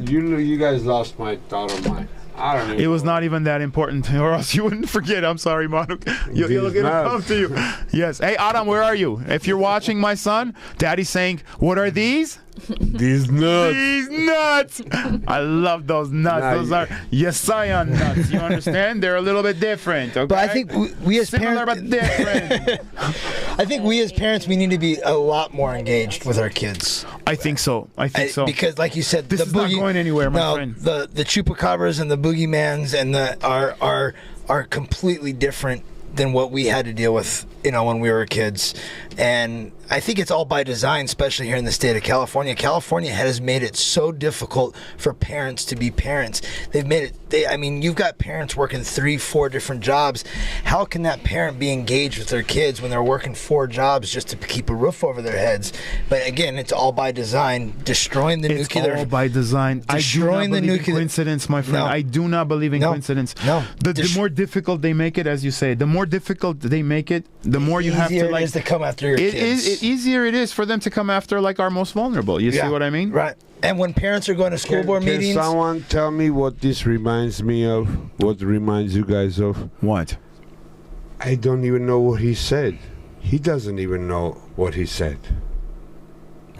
you guys lost my thought of mine. I don't know. It was not even that important, or else you wouldn't forget. I'm sorry, Manuk. It'll come to you. Yes. Hey, Adam, where are you? If you're watching my son, Daddy's saying, what are these? These nuts. These nuts. I love those nuts. Those are Essayan nuts. You understand? They're a little bit different. Okay? But I think we as Similar parents, but different. I think we as parents, we need to be a lot more engaged with our kids. I think so. Because, like you said, This is not going anywhere, my friend. The chupacabras and the boogeymans and are completely different than what we had to deal with, when we were kids. And I think it's all by design, especially here in the state of California. California has made it so difficult for parents to be parents. They've made it, you've got parents working 3-4 different jobs. How can that parent be engaged with their kids when they're working 4 jobs just to keep a roof over their heads? But again, it's all by design, destroying the nuclear. It's all by design. Destroying I do not the believe nuclear. in coincidence, my friend. No. I do not believe in No. coincidence. No. The more difficult they make it, as you say, the more difficult they make it, the more you have to Easier like. it is to come after your kids. Easier it is for them to come after like our most vulnerable. You see what I mean? Right. And when parents are going to school board meetings, Can someone tell me what this reminds me of? What reminds you guys of? What? I don't even know what he said. He doesn't even know what he said.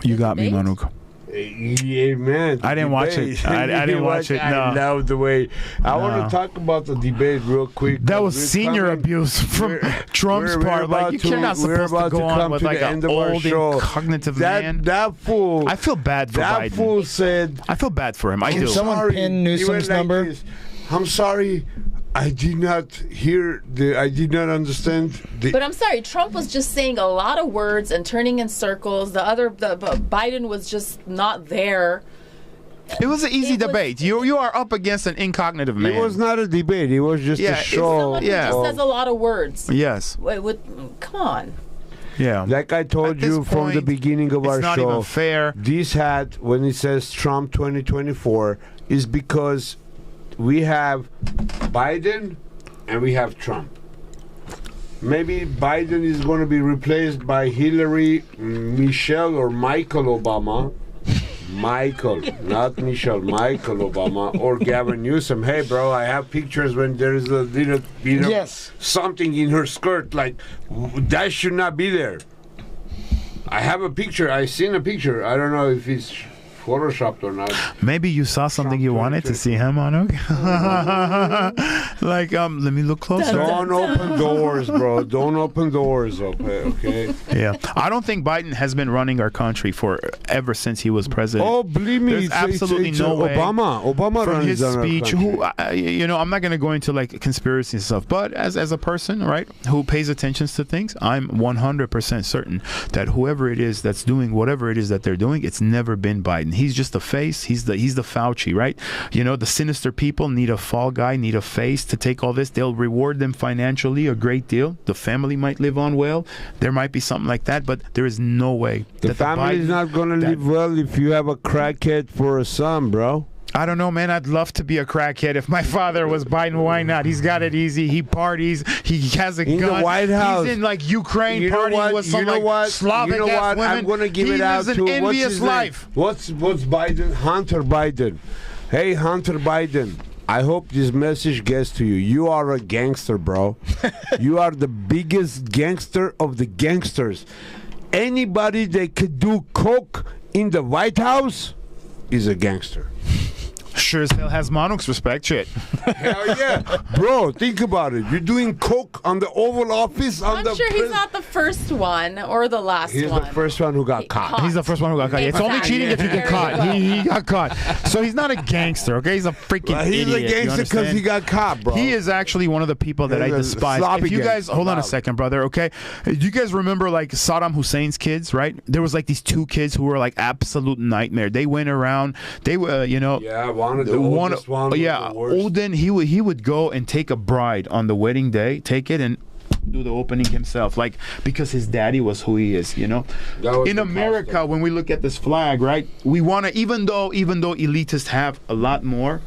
You got me, Debate? Manuk. Yeah, man. I didn't watch it. I didn't watch it. No. I love the way. I want to talk about the debate real quick. That was senior abuse from Trump's part. Like, you're not supposed to go on with like an old cognitive man. That fool. I feel bad for Biden. That fool said. I feel bad for him. I do. Can someone pin Newsom's number? I'm sorry. I did not hear I did not understand But I'm sorry, Trump was just saying a lot of words and turning in circles. Biden was just not there. It was an easy debate. You are up against an incognitive man. It was not a debate. It was just a show. Someone who just says a lot of words. Yes. Come on. Yeah. Like I told you from the beginning of our show. It's not even fair. This hat, when it says Trump 2024, is because we have Biden and we have Trump. Maybe Biden is going to be replaced by Hillary, Michelle, or Michael Obama. Michael, not Michelle, Michael Obama or Gavin Newsom. Hey, bro, I have pictures when there is a little bit of something in her skirt. Like, that should not be there. I have a picture. I seen a picture. I don't know if it's photoshopped or not. Maybe you saw something you wanted to see him, Manuk. Like, let me look closer. Don't open doors, bro. Don't open doors, okay? Yeah. I don't think Biden has been running our country for ever since he was president. Oh, believe me, there's absolutely no way. Obama from his runs speech. I'm not going to go into like conspiracy stuff, but as a person, right, who pays attention to things, I'm 100% certain that whoever it is that's doing whatever it is that they're doing, it's never been Biden. He's just a face. He's the Fauci, right? The sinister people need a fall guy, need a face to take all this. They'll reward them financially a great deal. The family might live on well. There might be something like that, but there is no way. The family is not going to live well if you have a crackhead for a son, bro. I don't know, man. I'd love to be a crackhead. If my father was Biden, why not? He's got it easy. He parties. He has a gun. In the White House. He's in like Ukraine partying with some Slavic ass women. I'm going to give it out to an envious life. What's Biden? Hunter Biden. Hey, Hunter Biden. I hope this message gets to you. You are a gangster, bro. You are the biggest gangster of the gangsters. Anybody that could do coke in the White House is a gangster. Sure as hell has Manuk's respect, shit. Hell yeah. Bro, think about it. You're doing coke on the Oval Office. I'm sure he's not the first one or the last one. He's the first one who got caught. He's the first one who got caught. It's only cheating if you get caught. He got caught. So he's not a gangster, okay? He's a freaking idiot. He's a gangster because he got caught, bro. He is actually one of the people that I despise. If you guys, hold on a second, brother, okay? Do you guys remember like Saddam Hussein's kids, right? There was like these two kids who were like absolute nightmare. They went around, they were, Yeah, Odin, he would go and take a bride on the wedding day, take it and do the opening himself, like, because his daddy was who he is, In America, when we look at this flag, right, we want to, even though elitists have a lot more,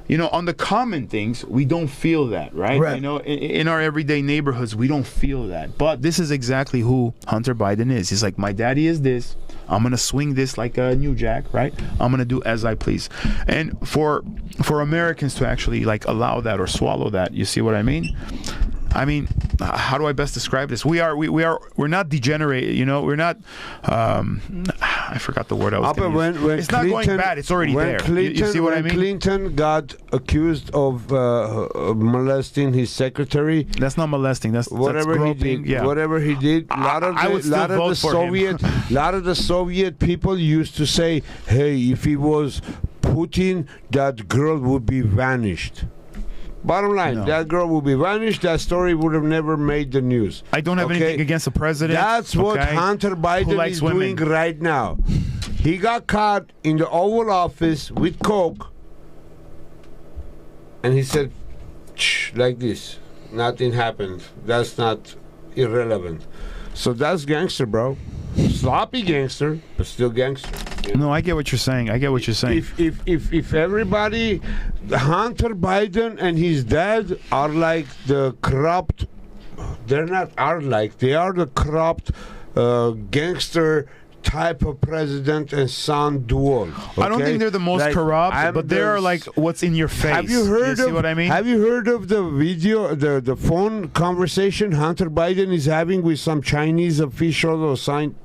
on the common things, we don't feel that, right? In our everyday neighborhoods, we don't feel that. But this is exactly who Hunter Biden is. He's like, my daddy is this. I'm going to swing this like a New Jack, right? I'm going to do as I please. And for Americans to actually like allow that or swallow that, you see what I mean? How do I best describe this? We're not degenerate, We're not. I forgot the word I was going to use. It's not going bad. It's already there. You see what I mean? Clinton got accused of molesting his secretary. That's not molesting. That's he did. Yeah. Whatever he did. A lot of the Soviet people used to say, "Hey, if it was Putin, that girl would be vanished." Bottom line, that girl will be vanished. That story would have never made the news. I don't have anything against the president. That's what Hunter Biden is doing right now. He got caught in the Oval Office with coke, and he said, like this. Nothing happened. That's not irrelevant. So that's gangster, bro. Sloppy gangster, but still gangster. No, I get what you're saying. If everybody, Hunter Biden and his dad are like the corrupt, they are the corrupt gangster type of president and son duel. I don't okay? think they're the most Like, corrupt, but they're the- like what's in your face. Have you heard see of what I mean? Have you heard of the video, the phone conversation Hunter Biden is having with some Chinese official or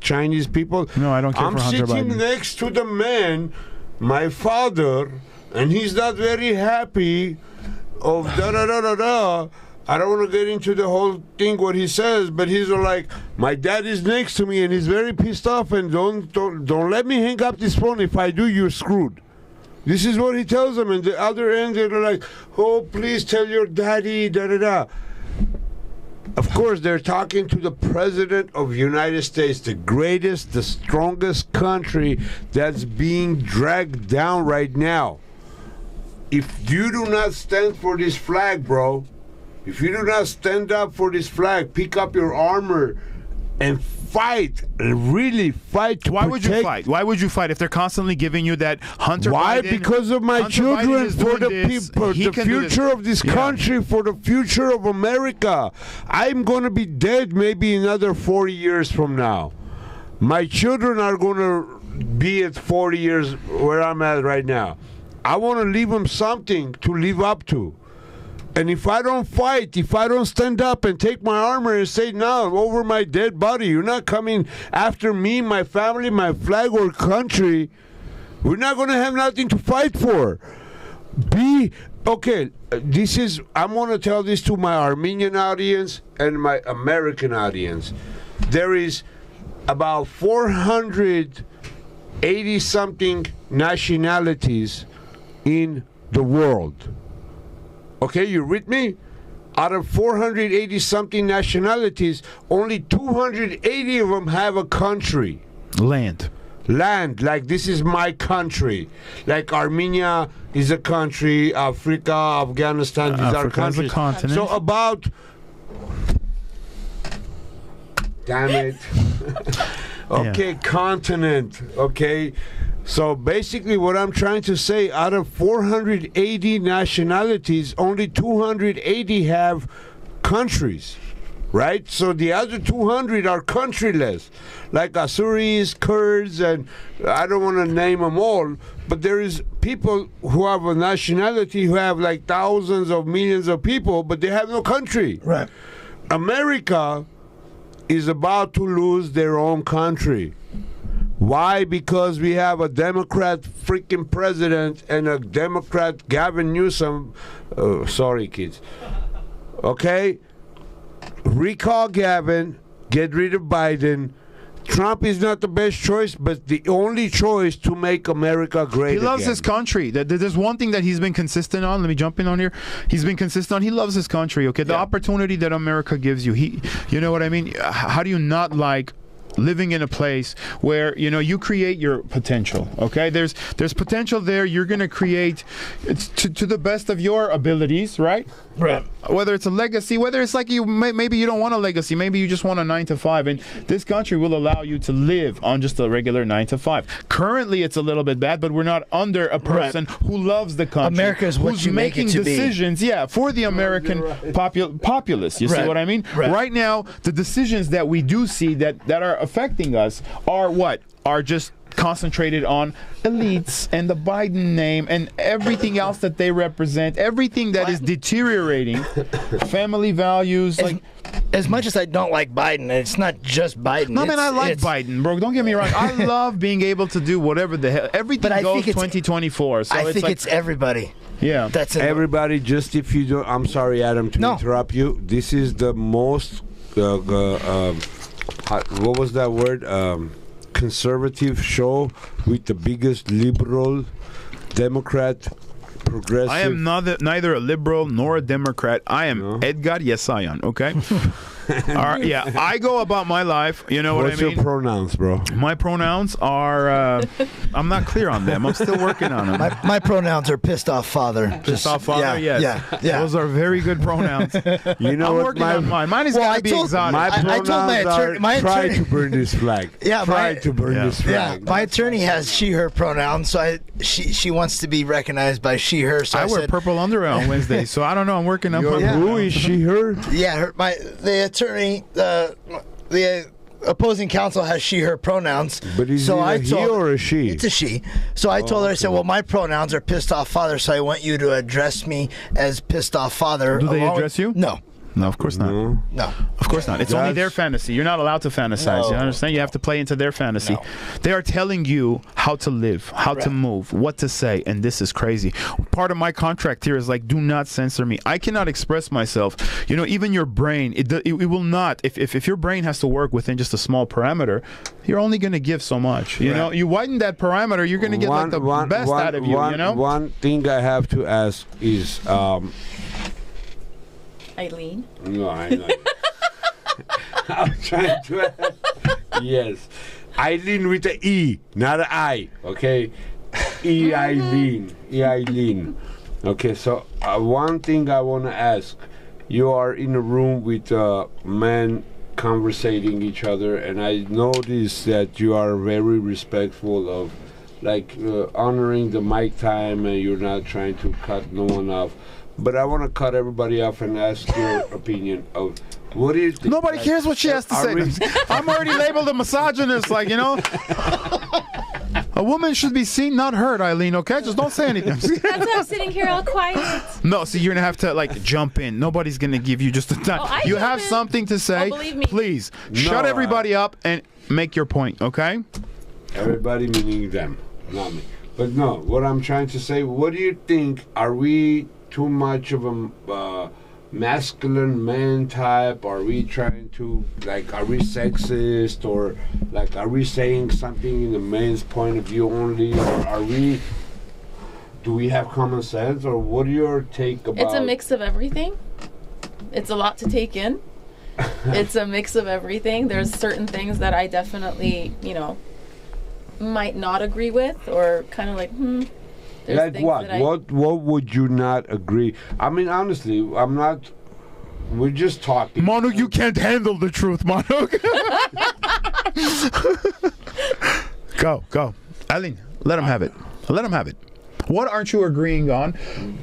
Chinese people? No, I don't care I'm for Hunter sitting Biden. next to the man, my father, and he's not very happy of da da da da da. I don't want to get into the whole thing what he says, but he's like, my dad is next to me and he's very pissed off, and don't let me hang up this phone. If I do, you're screwed. This is what he tells them, and the other end they're like, oh, please tell your daddy, da da da. Of course, they're talking to the president of the United States, the greatest, the strongest country that's being dragged down right now. If you do not stand for this flag, bro, if you do not stand up for this flag, pick up your armor and fight, really fight to Why would you protect- fight? Why would you fight if they're constantly giving you that Hunter Why? Biden? Because of my Hunter Biden children, is for doing the this, people, he the can do this. future of this Yeah. country, for the future of America. I'm going to be dead maybe another 40 years from now. My children are going to be at 40 years where I'm at right now. I want to leave them something to live up to. And if I don't fight, if I don't stand up and take my armor and say, no, over my dead body, you're not coming after me, my family, my flag or country, we're not going to have nothing to fight for. I'm going to tell this to my Armenian audience and my American audience. There is about 480 something nationalities in the world. Okay, you with me? Out of 480 something nationalities, only 280 of them have a country. Land. Like this is my country. Like Armenia is a country, Africa, Afghanistan, these are Africa is a countries. continent. So about, damn it. Okay, continent. Okay. So basically what I'm trying to say, out of 480 nationalities, only 280 have countries, right? So the other 200 are countryless, like Asuris, Kurds, and I don't want to name them all, but there is people who have a nationality who have like thousands of millions of people, but they have no country. Right. America is about to lose their own country. Why? Because we have a Democrat freaking president and a Democrat Gavin Newsom. Sorry, kids. Okay? Recall Gavin, get rid of Biden. Trump is not the best choice, but the only choice to make America great He loves again. his country. There's one thing that he's been consistent on. Let me jump in on here. He's been consistent on. He loves his country. Okay, the opportunity that America gives you. You know what I mean? How do you not like living in a place where you create your potential? Okay, there's potential there. You're gonna create it to the best of your abilities, right? Right. Whether it's a legacy, whether it's like maybe you don't want a legacy, maybe you just want a 9-to-5, and this country will allow you to live on just a regular 9-to-5. Currently, it's a little bit bad, but we're not under a person who loves the country. America is what who's you make making it to be. decisions, for the American populace. You see Right. what I mean? Right. Now, the decisions that we do see that are affecting us are what? Are just concentrated on elites and the Biden name and everything else that they represent, everything that is deteriorating family values. As much as I don't like Biden, and it's not just Biden. No, man, I like it's- Biden, bro. Don't get me wrong. I love being able to do whatever the hell. Everything But I goes think it's- 2024. So I it's think like, it's everybody. yeah. That's it. Everybody, just if you don't, I'm sorry, Adam, to No. interrupt you. This is the most, what was that word? Conservative show with the biggest liberal, Democrat, progressive. I am neither a liberal nor a Democrat. I am Edgar Essayan, okay? All right, yeah. I go about my life, you know What's what I mean? your pronouns, bro? My pronouns are, I'm not clear on them. I'm still working on them. My pronouns are pissed off father. Pissed off father, yes. Yeah. Those are very good pronouns. You know I'm what working on mine. Mine is Well, going I to be told- exotic. My I pronouns told my attorney- my try attorney- to burn this flag. Yeah, try my- to burn Yeah. this Yeah, flag. my attorney has she/her pronouns, so she wants to be recognized by she/her. So I wear said, purple underwear on Wednesday, so I don't know. I'm working on Your purple. who is she, her? Yeah, the attorney, the opposing counsel has she/her pronouns. But is so it I a he told, or a she? It's a she. So I told her, I said, well, my pronouns are pissed off father, so I want you to address me as pissed off father. Do they address you? No. No, of course not. No. Of course not. It's only their fantasy. You're not allowed to fantasize. No. You understand? You have to play into their fantasy. No. They are telling you how to live, how to move, what to say, and this is crazy. Part of my contract here is like, do not censor me. I cannot express myself. You know, even your brain, it will not. If your brain has to work within just a small parameter, you're only going to give so much. You know, you widen that parameter, you're going to get like the best out of you. You know. One thing I have to ask is. Eileen. No, I know. I'm trying to. Yes, Eileen with the E, not an I. Okay, Eileen. Okay, so one thing I want to ask: you are in a room with men conversating each other, and I notice that you are very respectful of, like, honoring the mic time, and you're not trying to cut no one off. But I want to cut everybody off and ask your opinion of what do you think? Nobody cares what she has to say. I'm already labeled a misogynist, like, you know. A woman should be seen, not heard, Eileen, okay? Just don't say anything. That's why I'm sitting here all quiet. No, so you're going to have to, like, jump in. Nobody's going to give you just a time. Oh, you have something to say. Oh, believe me. Please, shut everybody up and make your point, okay? Everybody meaning them, not me. But no, what I'm trying to say, what do you think? Are we too much of a masculine man type? Are we trying to, like, are we sexist, or like, are we saying something in the man's point of view only, or are we, do we have common sense, or what are your take about? It's a mix of everything. It's a lot to take in. It's a mix of everything. There's certain things that I definitely, you know, might not agree with, or kind of like, There's like what? What would you not agree? I mean, honestly, I'm not. We're just talking. Manuk, you can't handle the truth, Manuk. Go. Eileen, let him have it. Let him have it. What aren't you agreeing on?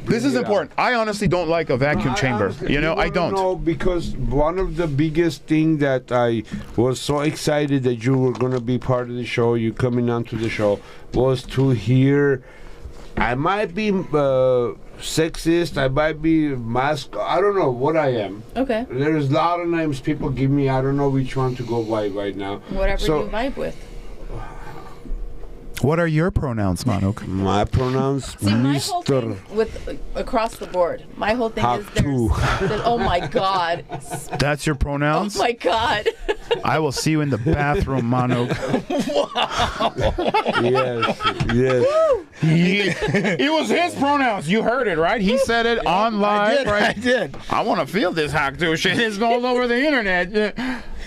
This is important. I honestly don't like a vacuum chamber. Honestly, you know, I don't. No, because one of the biggest thing that I was so excited that you were going to be part of the show, you coming onto the show, was to hear. I might be sexist. I might be I don't know what I am. Okay. There's a lot of names people give me. I don't know which one to go by right now. Whatever you vibe with. What are your pronouns, Manuk? My pronouns, See, my whole Mr. thing with across the board. My whole thing is Haktu. there's oh my god. That's your pronouns? Oh my god. I will see you in the bathroom, Manuk. Yes. It was his pronouns. You heard it, right? He said it on live, right? I did. I want to feel this Haktu shit. It's all over the internet.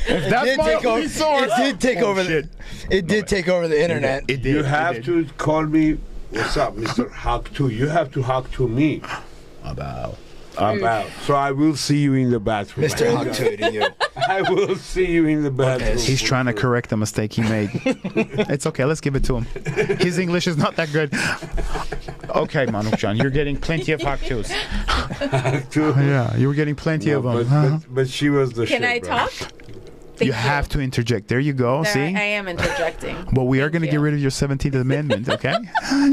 If that's my only source. It did take over the. It did take over the internet. It did. You have to call me. What's up, Mr. Haktu? You have to Haktu me. About. So I will see you in the bathroom. Mr. Haktu to you. I will see you in the bathroom. He's trying to correct the mistake he made. It's okay. Let's give it to him. His English is not that good. Okay, Manuk-chan, you're getting plenty of Haktus. Yeah, you were getting plenty of them. But she was the Can shit, I bro. talk? You have to interject. There you go. There, See? I am interjecting. But we are going to you. get rid of your 17th Amendment, okay?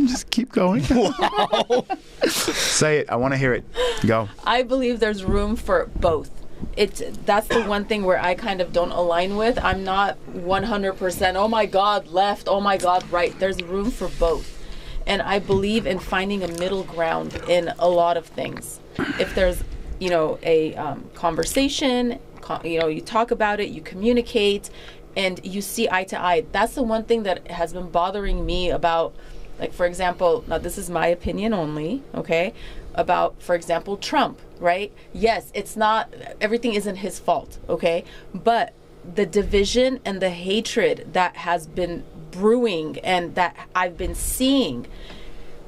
Just keep going. Wow. Say it. I want to hear it. Go. I believe there's room for both. That's the one thing where I kind of don't align with. I'm not 100%, oh my God, left, oh my God, right. There's room for both. And I believe in finding a middle ground in a lot of things. If there's, you know, a conversation, you know, you talk about it, you communicate, and you see eye to eye. That's the one thing that has been bothering me about, like, for example, now this is my opinion only, okay, about, for example, Trump, right? Yes, it's not, everything isn't his fault, okay? But the division and the hatred that has been brewing and that I've been seeing,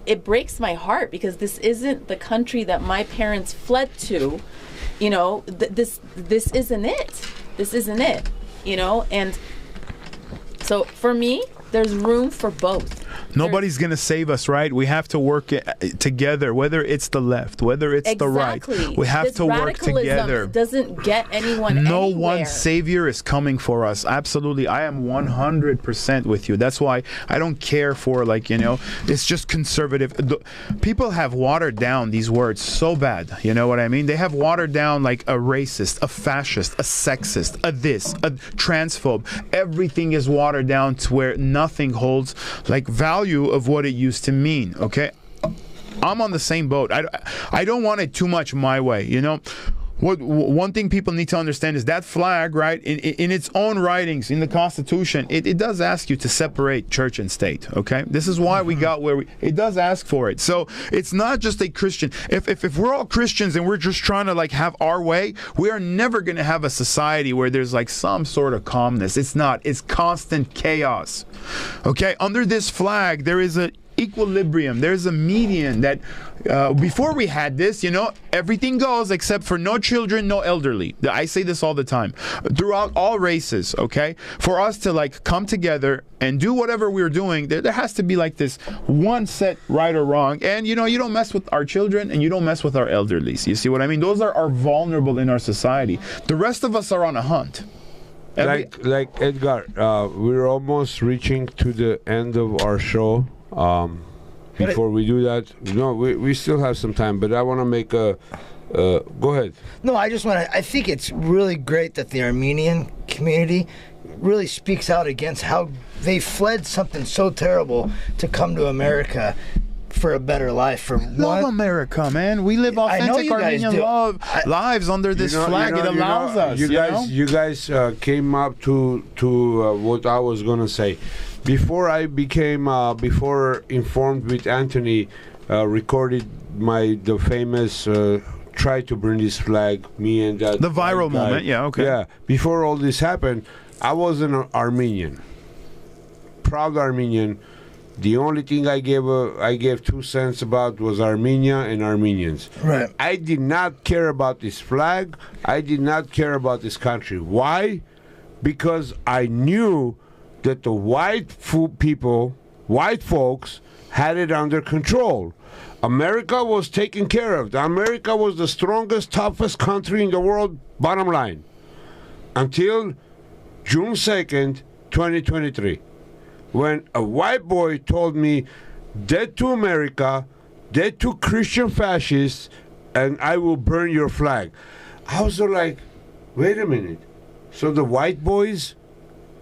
it breaks my heart, because this isn't the country that my parents fled to. You know, this isn't it. This isn't it. You know, and so for me, there's room for both. Nobody's going to save us, right? We have to work together, whether it's the left, whether it's the right. We have to work together. Doesn't get anyone No anywhere. one savior is coming for us. Absolutely. I am 100% with you. That's why I don't care for, like, you know, it's just conservative. People have watered down these words so bad. You know what I mean? They have watered down like a racist, a fascist, a sexist, a this, a transphobe. Everything is watered down to where nothing holds like value of what it used to mean. Okay, I'm on the same boat. I don't want it too much my way, you know. One thing people need to understand is that flag, right, in its own writings in the Constitution, it does ask you to separate church and state. Okay, this is why we got where it does ask for it. So it's not just a Christian. If we're all Christians and we're just trying to like have our way, we are never going to have a society where there's like some sort of calmness. It's not. It's constant chaos. Okay, under this flag there is a equilibrium. There's a median that before we had this, you know, everything goes except for no children, no elderly. I say this all the time throughout all races. Okay, for us to like come together and do whatever we're doing, there has to be like this one set right or wrong. And you know, you don't mess with our children and you don't mess with our elderlies. You see what I mean? Those are vulnerable in our society. The rest of us are on a hunt. Like Edgar, we're almost reaching to the end of our show. Before we do that, no, we still have some time, but I want to make a go ahead. No, I just want to, I think it's really great that the Armenian community really speaks out against how they fled something so terrible to come to America for a better life. For love America, man. We live authentic Armenian lives under this flag. It allows us. You guys came up to what I was gonna say. Before I became before Informed with Anthony recorded the famous try to burn this flag, me and that the viral guy. moment. Yeah, okay. Yeah. Before all this happened, I was an Armenian, proud Armenian. The only thing I gave 2 cents about was Armenia and Armenians. Right. I did not care about this flag. I did not care about this country. Why? Because I knew that the white folks, had it under control. America was taken care of. America was the strongest, toughest country in the world, bottom line. Until June 2nd, 2023. When a white boy told me, dead to America, dead to Christian fascists, and I will burn your flag. I was like, wait a minute. So the white boys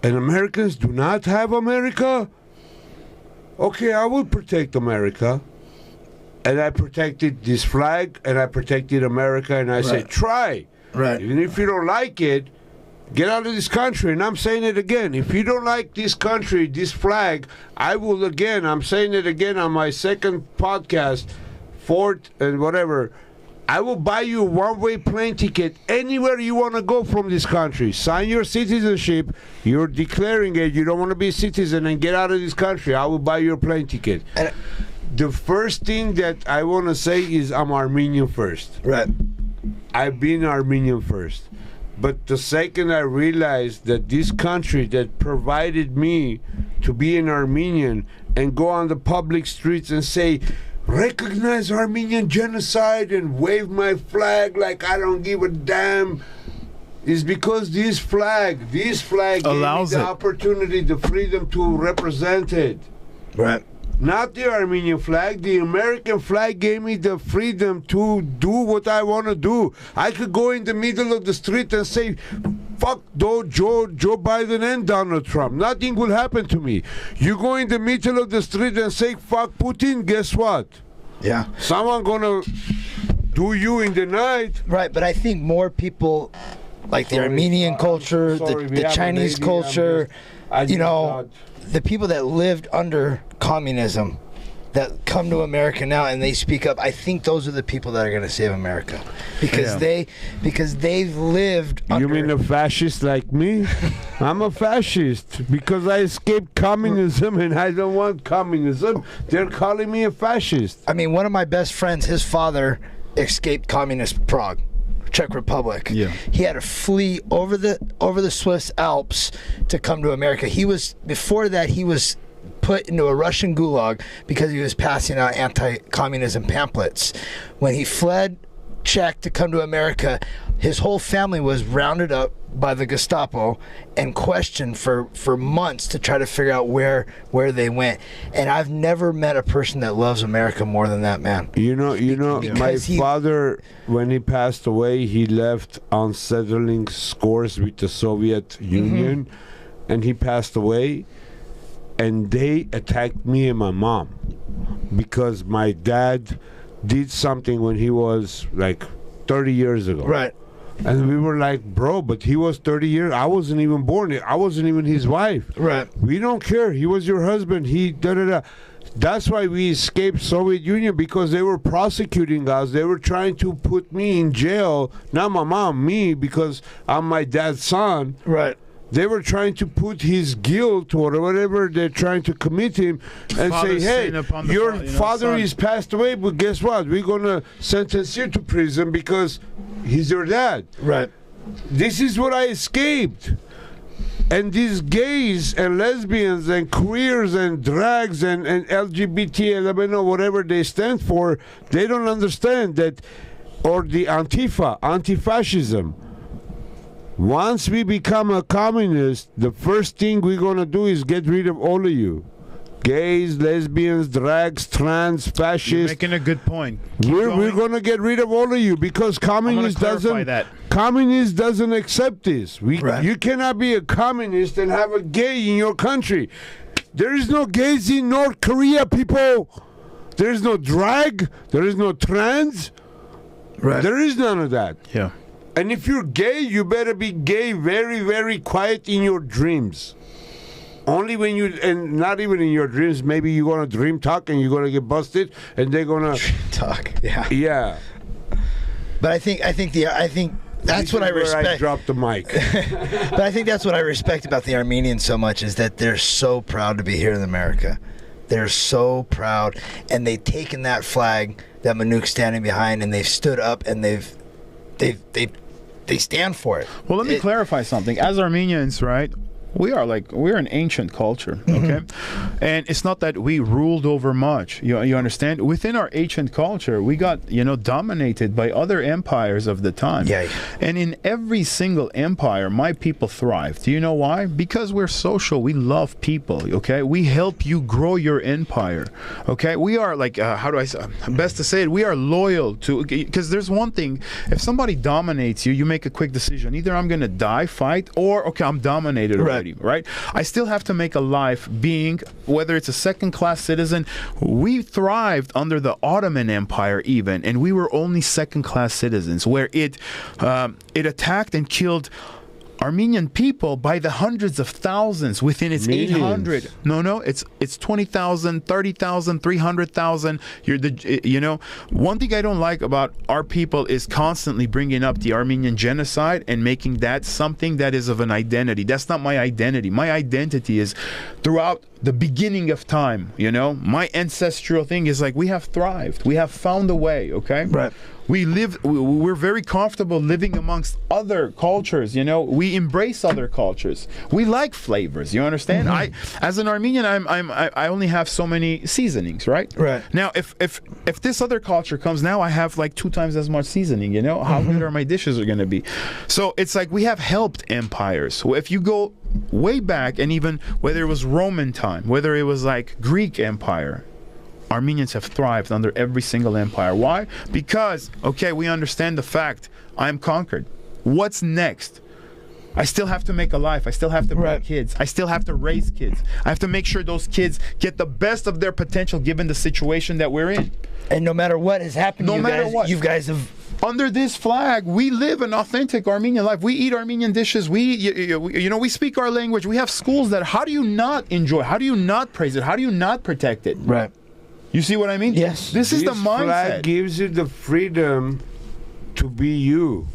and Americans do not have America? Okay, I will protect America. And I protected this flag, and I protected America, and I said, try. Right. Even if you don't like it, get out of this country. And I'm saying it again. If you don't like this country, this flag, I will again, I'm saying it again on my second podcast, fourth, and whatever. I will buy you a one-way plane ticket anywhere you want to go from this country. Sign your citizenship. You're declaring it. You don't want to be a citizen and get out of this country. I will buy you a plane ticket. And the first thing that I want to say is I'm Armenian first. Right. I've been Armenian first. But the second I realized that this country that provided me to be an Armenian and go on the public streets and say, recognize Armenian genocide and wave my flag like I don't give a damn, is because this flag allows gave me the opportunity, the freedom to represent it. Right. Not the Armenian flag. The American flag gave me the freedom to do what I want to do. I could go in the middle of the street and say, fuck Joe Biden and Donald Trump. Nothing will happen to me. You go in the middle of the street and say, fuck Putin, guess what? Yeah. Someone gonna do you in the night. Right, but I think more people, like the Armenian culture, the Chinese culture, you know, the people that lived under communism that come to America now and they speak up, I think those are the people that are going to save America because they've lived under. You mean a fascist like me? I'm a fascist because I escaped communism and I don't want communism. They're calling me a fascist. I mean, one of my best friends, his father escaped communist Prague, Czech Republic. Yeah. He had to flee over the Swiss Alps to come to America. Before that he was put into a Russian gulag because he was passing out anti-communism pamphlets. When he fled Czech to come to America, his whole family was rounded up by the Gestapo and questioned for months to try to figure out where they went. And I've never met a person that loves America more than that man. You know, my father, when he passed away, he left unsettling scores with the Soviet Union, and he passed away, and they attacked me and my mom because my dad did something when he was like 30 years ago. Right. And we were like, bro, but he was 30 years. I wasn't even born. I wasn't even his wife. Right. We don't care. He was your husband. He da-da-da. That's why we escaped Soviet Union, because they were prosecuting us. They were trying to put me in jail. Not my mom, me, because I'm my dad's son. Right. They were trying to put his guilt or whatever they're trying to commit him and say, hey, your father is passed away, but guess what? We're going to sentence you to prison because he's your dad. Right. This is what I escaped. And these gays and lesbians and queers and drags and LGBT, LMNO, whatever they stand for, they don't understand that, or the Antifa, anti-fascism. Once we become a communist, the first thing we're going to do is get rid of all of you. Gays, lesbians, drags, trans, fascists. You're making a good point. We're going to get rid of all of you because communist doesn't accept this. You cannot be a communist and have a gay in your country. There is no gays in North Korea, people. There is no drag. There is no trans. Right. There is none of that. Yeah. And if you're gay, you better be gay very, very quiet in your dreams. Only when you, and not even in your dreams, maybe you're going to dream talk and you're going to get busted and they're going to... Dream talk, yeah. Yeah. But I think that's what I respect. I dropped the mic. But I think that's what I respect about the Armenians so much, is that they're so proud to be here in America. They're so proud, and they've taken that flag that Manuk's standing behind, and they've stood up, and they stand for it. Well, let me clarify something. As Armenians, right, we're an ancient culture, okay? And it's not that we ruled over much. You understand? Within our ancient culture, we got, dominated by other empires of the time. Yeah. And in every single empire, my people thrived. Do you know why? Because we're social. We love people, okay? We help you grow your empire, okay? We are like, how do I say, best to say it, we are loyal to, because there's one thing, if somebody dominates you, you make a quick decision. Either I'm going to die, fight, or, okay, I'm dominated already. Right? I still have to make a life being, whether it's a second-class citizen. We thrived under the Ottoman Empire even, and we were only second-class citizens, where it attacked and killed Armenian people by the hundreds of thousands within its Millions. 800. No, it's 20,000, 30,000, 300,000. One thing I don't like about our people is constantly bringing up the Armenian genocide and making that something that is of an identity. That's not my identity. My identity is throughout the beginning of time, my ancestral thing is like, we have thrived. We have found a way, okay? Right. We're very comfortable living amongst other cultures, we embrace other cultures. We like flavors, you understand? As an Armenian, I only have so many seasonings, right? Right. Now, if this other culture comes, now I have like 2 times as much seasoning, how good are my dishes are going to be? So it's like we have helped empires. So if you go way back, and even whether it was Roman time, whether it was like Greek Empire, Armenians have thrived under every single empire. Why? Because, okay, we understand the fact, I'm conquered. What's next? I still have to make a life. I still have to bring kids. I still have to raise kids. I have to make sure those kids get the best of their potential given the situation that we're in. And no matter what has happened, you guys have... Under this flag, we live an authentic Armenian life. We eat Armenian dishes. We speak our language. We have schools that, how do you not enjoy? How do you not praise it? How do you not protect it? Right. You see what I mean? Yes. This is the mindset. This flag gives you the freedom to be you.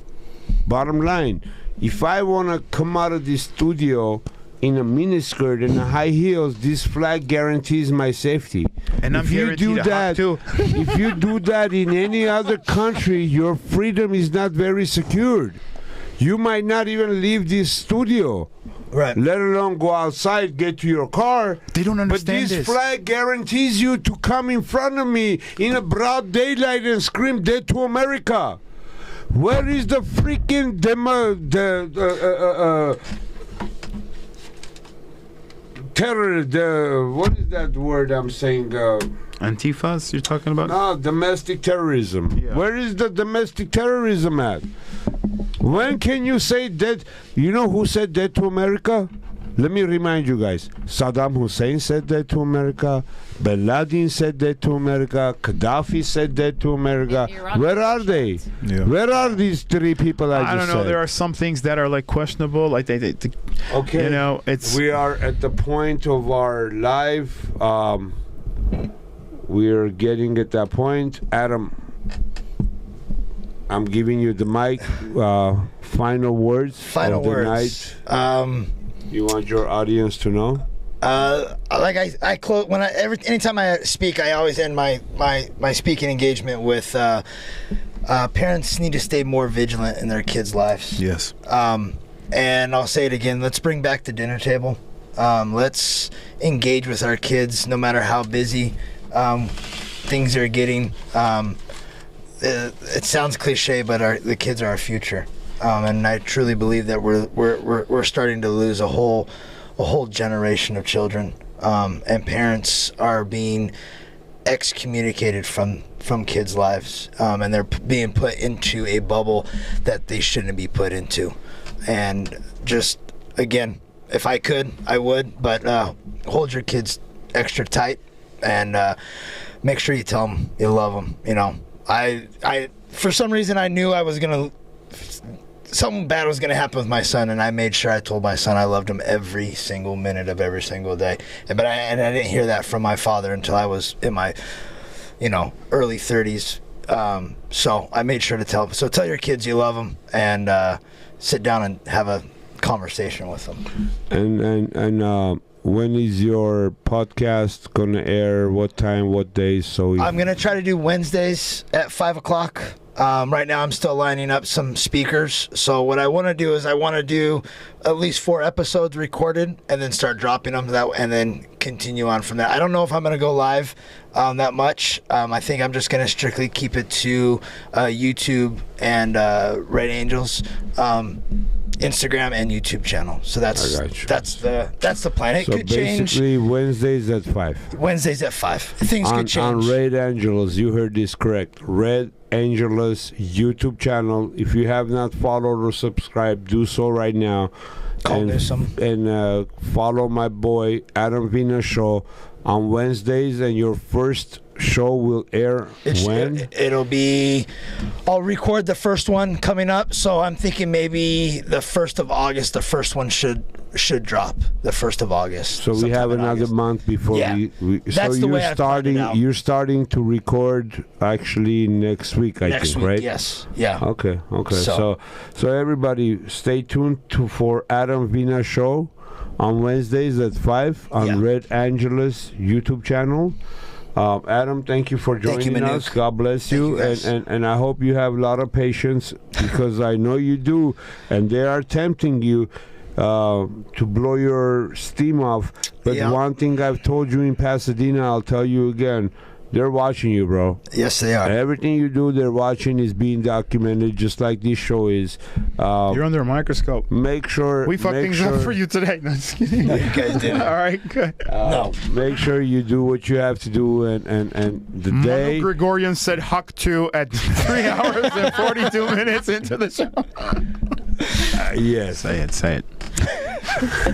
Bottom line, if I want to come out of the studio in a miniskirt and high heels, this flag guarantees my safety. And I'm guaranteed to hop too. If you do that in any other country, your freedom is not very secured. You might not even leave this studio. Right. Let alone go outside, get to your car. They don't But understand this this. flag guarantees you to come in front of me in a broad daylight and scream "Dead to America." Where is the freaking terror? What is that word I'm saying? Antifas, you're talking about? No, domestic terrorism. Yeah. Where is the domestic terrorism at? When can you say dead? You know who said dead to America? Let me remind you guys. Saddam Hussein said dead to America. Bin Laden said dead to America. Gaddafi said dead to America. Iran Where was are shot. they? Yeah. Where are these three people I I just don't know. said? There are some things that are like questionable. Like they Okay. you know, it's We are at the point of our life. We are getting at that point. Adam, I'm giving you the mic. Final words. Final of the words. Night. You want your audience to know? Like I close when anytime I speak, I always end my speaking engagement with parents need to stay more vigilant in their kids' lives. yes. And I'll say it again. Let's bring back the dinner table. Let's engage with our kids, no matter how busy things are getting. It sounds cliche, but the kids are our future, and I truly believe that we're starting to lose a whole generation of children, and parents are being excommunicated from kids' lives, and they're being put into a bubble that they shouldn't be put into. And just again, if I could, I would, but hold your kids extra tight, and make sure you tell them you love them. You know, I for some reason I knew something bad was gonna happen with my son, and I made sure I told my son I loved him every single minute of every single day. But I didn't hear that from my father until I was in my, early 30s. So I made sure to tell them. So tell your kids you love them, and sit down and have a conversation with them. And when is your podcast gonna air? What time? What days? So I'm gonna try to do Wednesdays at 5:00. Right now I'm still lining up some speakers. So what I want to do is I want to do at least 4 episodes recorded and then start dropping them and then continue on from there. I don't know if I'm going to go live that much. I think I'm just going to strictly keep it to YouTube and Red Angels Instagram and YouTube channel. So that's the plan. It so could change. basically Wednesdays at 5. Wednesdays at 5. Things could change. On Red Angeles, you heard this correct. Red Angeles YouTube channel. If you have not followed or subscribed, do so right now. And follow my boy Adam Vena show on Wednesdays, and your first show will air when? It'll be, I'll record the first one coming up, so I'm thinking maybe the 1st of August, the first one should drop the 1st of August. So we have another month before we That's so the way you're starting to record actually next week, I think, right? Yes. Yeah. Okay. So everybody stay tuned for Adam Vena show on Wednesdays at 5 on Red Angeles YouTube channel. Adam, thank you for joining us. God bless you, and I hope you have a lot of patience, because I know you do, and they are tempting you to blow your steam off. But one thing I've told you in Pasadena, I'll tell you again. They're watching you, bro. Yes, they are. Everything you do, they're watching, is being documented, just like this show is. You're under a microscope. Make sure we fucked things up for you today. No, just kidding. No, you guys did. All right, good. Make sure you do what you have to do, and the day. Manuk Grigoryan said "Huck 2" at 3 hours and 42 minutes into the show. Yes. Say it.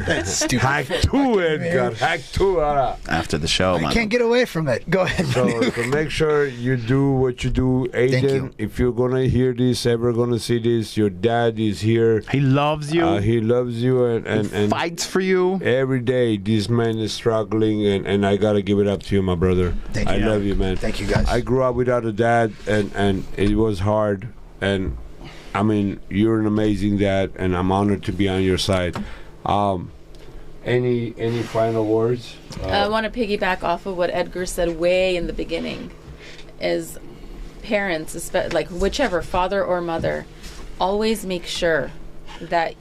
That's stupid. Hack 2, Edgar. Hack 2. After the show, I can't get away from it. Go ahead. So make sure you do what you do. Aiden, Thank you. If you're going to hear this, ever going to see this, your dad is here. He loves you. He loves you and fights for you. Every day, this man is struggling, and I got to give it up to you, my brother. Thank you. I love you, man. Thank you, guys. I grew up without a dad, and it was hard. And, I mean, you're an amazing dad, and I'm honored to be on your side. Any final words? I want to piggyback off of what Edgar said way in the beginning. Is parents, like whichever father or mother, always make sure that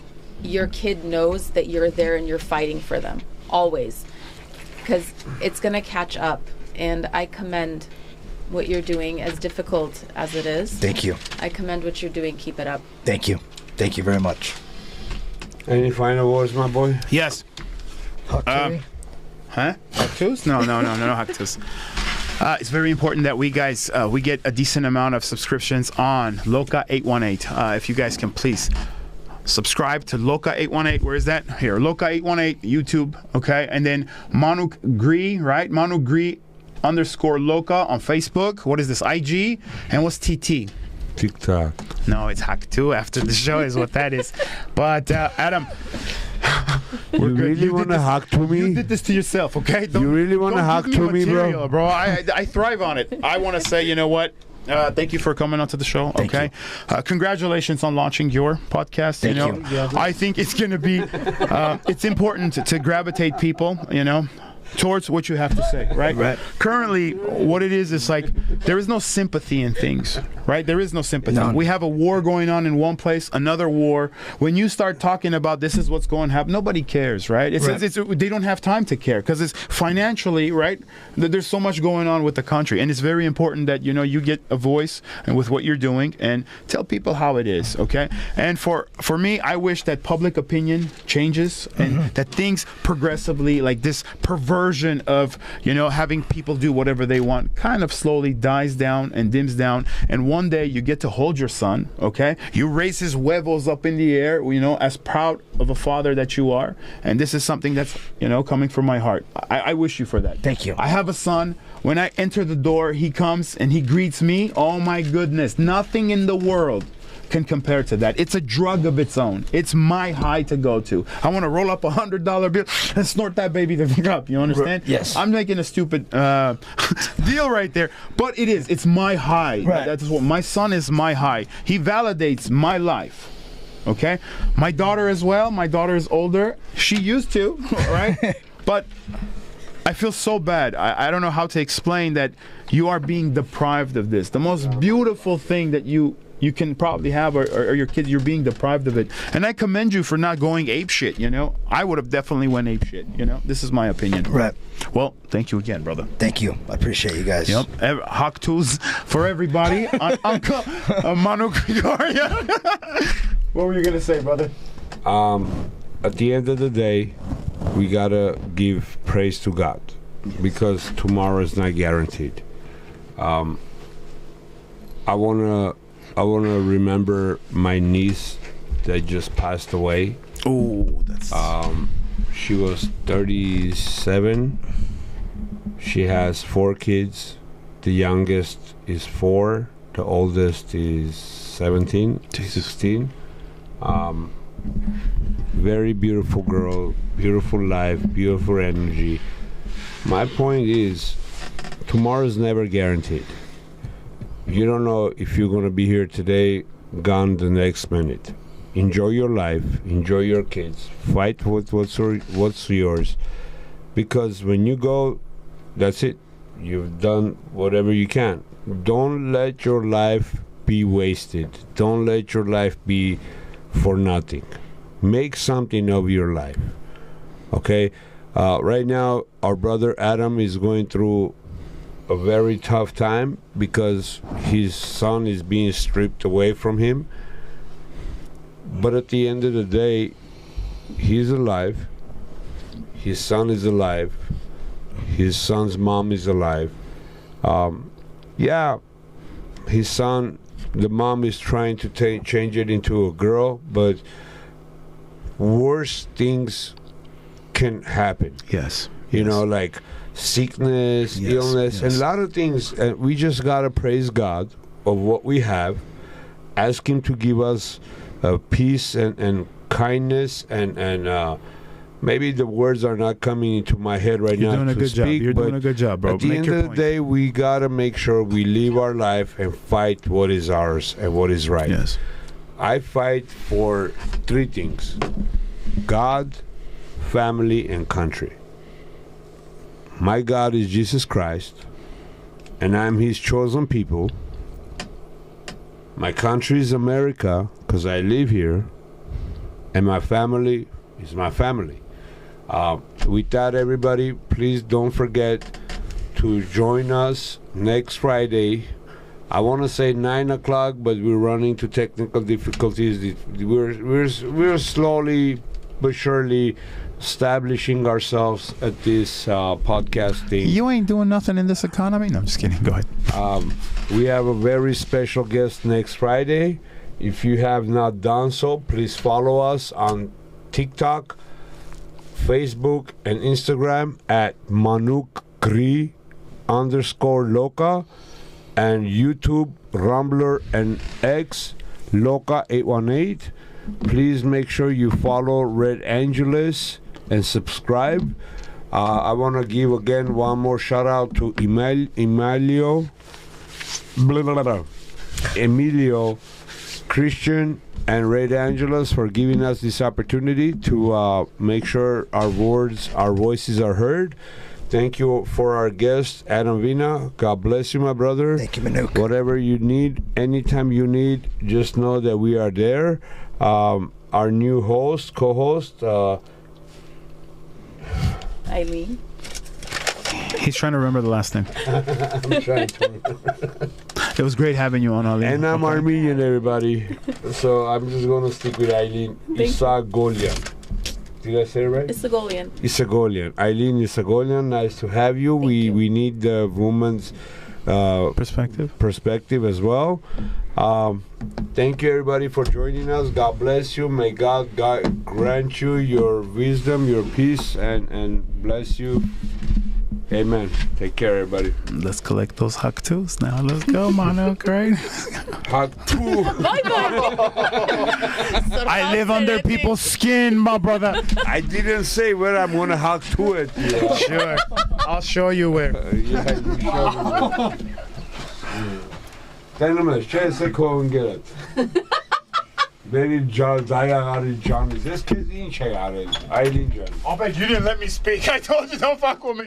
your kid knows that you're there and you're fighting for them always, because it's going to catch up. And I commend what you're doing, as difficult as it is. Thank you. I commend what you're doing. Keep it up. Thank you. Thank you very much. Any final words, my boy? Yes. Huh? Hactus? No, Hactus. It's very important that we guys we get a decent amount of subscriptions on Loka 818. If you guys can please subscribe to Loka 818. Where is that? Here, Loka 818 YouTube. Okay, and then Manuk Gri, right? Manuk Gri _ Loka on Facebook. What is this? IG, and what's TT? TikTok. No, it's Hack2 after the show is what that is. But Adam, you really want to hack to me? You did this to yourself, okay? You really want to hack to me, bro? I thrive on it. I want to say, you know what? Thank you for coming onto the show. Thank okay, congratulations on launching your podcast. Thank you. I think it's going to be. It's important to gravitate people. Towards what you have to say, right? Right. Currently, what it is like there is no sympathy in things, right? There is no sympathy. None. We have a war going on in one place, another war. When you start talking about this is what's going to happen, nobody cares, right? They don't have time to care because it's financially, right? There's so much going on with the country, and it's very important that you get a voice and with what you're doing and tell people how it is, okay? And for me, I wish that public opinion changes and that things progressively, like this perversion of having people do whatever they want, kind of slowly dies down and dims down, and one day you get to hold your son, okay? You raise his huevos up in the air, as proud of a father that you are, and this is something that's coming from my heart. I wish you for that. Thank you. I have a son. When I enter the door, he comes and he greets me. Oh my goodness, nothing in the world can compare to that. It's a drug of its own. It's my high to go to. I want to roll up $100 bill and snort that baby to pick up. You understand? Yes. I'm making a stupid deal right there, but it is. It's my high. Right. That's what my son is. My high. He validates my life. Okay. My daughter as well. My daughter is older. She used to, right? But I feel so bad. I don't know how to explain that you are being deprived of this. The most beautiful thing that you can probably have, or your kids, you're being deprived of it. And I commend you for not going ape shit, I would have definitely went ape shit, This is my opinion. Right. Well, thank you again, brother. Thank you. I appreciate you guys. Yep. Hawk tools for everybody. Uncle Manuk Grigoryan. What were you going to say, brother? At the end of the day, we got to give praise to God because tomorrow is not guaranteed. I want to remember my niece that just passed away. Oh, that's... She was 37. She has 4 kids. The youngest is 4. The oldest is 17, 16. Very beautiful girl, beautiful life, beautiful energy. My point is, tomorrow's never guaranteed. You don't know if you're going to be here today, gone the next minute. Enjoy your life, enjoy your kids, fight with what's yours, because when you go, that's it. You've done whatever you can. Don't let your life be wasted. Don't let your life be for nothing. Make something of your life. Okay? Right now, our brother Adam is going through a very tough time because his son is being stripped away from him. But at the end of the day, he's alive. His son is alive. His son's mom is alive. Yeah, his son, the mom is trying to change it into a girl, but worse things can happen. Yes. You know, like sickness, Yes, illness, and a lot of things. And we just gotta praise God of what we have. Ask Him to give us peace and kindness, and maybe the words are not coming into my head right now. You're doing a good job. You're doing a good job, bro. At the end of the day, we gotta make sure we live our life and fight what is ours and what is right. Yes. I fight for 3 things: God, family, and country. My God is Jesus Christ, and I'm His chosen people. My country is America, because I live here. and my family is my family. With that, everybody, please don't forget to join us next Friday. I want to say 9 o'clock, but we're running into technical difficulties. We're slowly but surely establishing ourselves at this podcast thing. You ain't doing nothing in this economy? No, I'm just kidding. Go ahead. We have a very special guest next Friday. If you have not done so, please follow us on TikTok, Facebook, and Instagram at Manuk Grigoryan_Loka, and YouTube, Rumbler, and X, Loka818. Please make sure you follow Red Angeles and subscribe. I want to give again one more shout out to Emilio, Christian, and Red Angeles for giving us this opportunity to make sure our voices are heard. Thank you for our guest, Adam Vena. God bless you, my brother. Thank you, Manuk. Whatever you need, anytime you need, just know that we are there. Our new co-host, Eileen. He's trying to remember the last name. I'm trying to remember. It was great having you on, Eileen. And I'm Armenian, everybody. So I'm just going to stick with Eileen Isagholian. Did I say it right? Isagholian. Eileen Isagholian, nice to have you. We need the woman's perspective as well. Thank you, everybody, for joining us. God bless you. May God grant you your wisdom, your peace, and bless you. Amen. Take care, everybody. Let's collect those hug twos now. Let's go, Manuk, right? Hug two. I live under people's skin, my brother. I didn't say where I'm going to hug to it. Yeah. Sure. I'll show you where. Yeah, you showed me. Tanımız, şeyse kovun gelet. Beni dayağı canlı. This kid in şey arayın. Eileen canım. I bet you didn't let me speak. I told you don't fuck with me.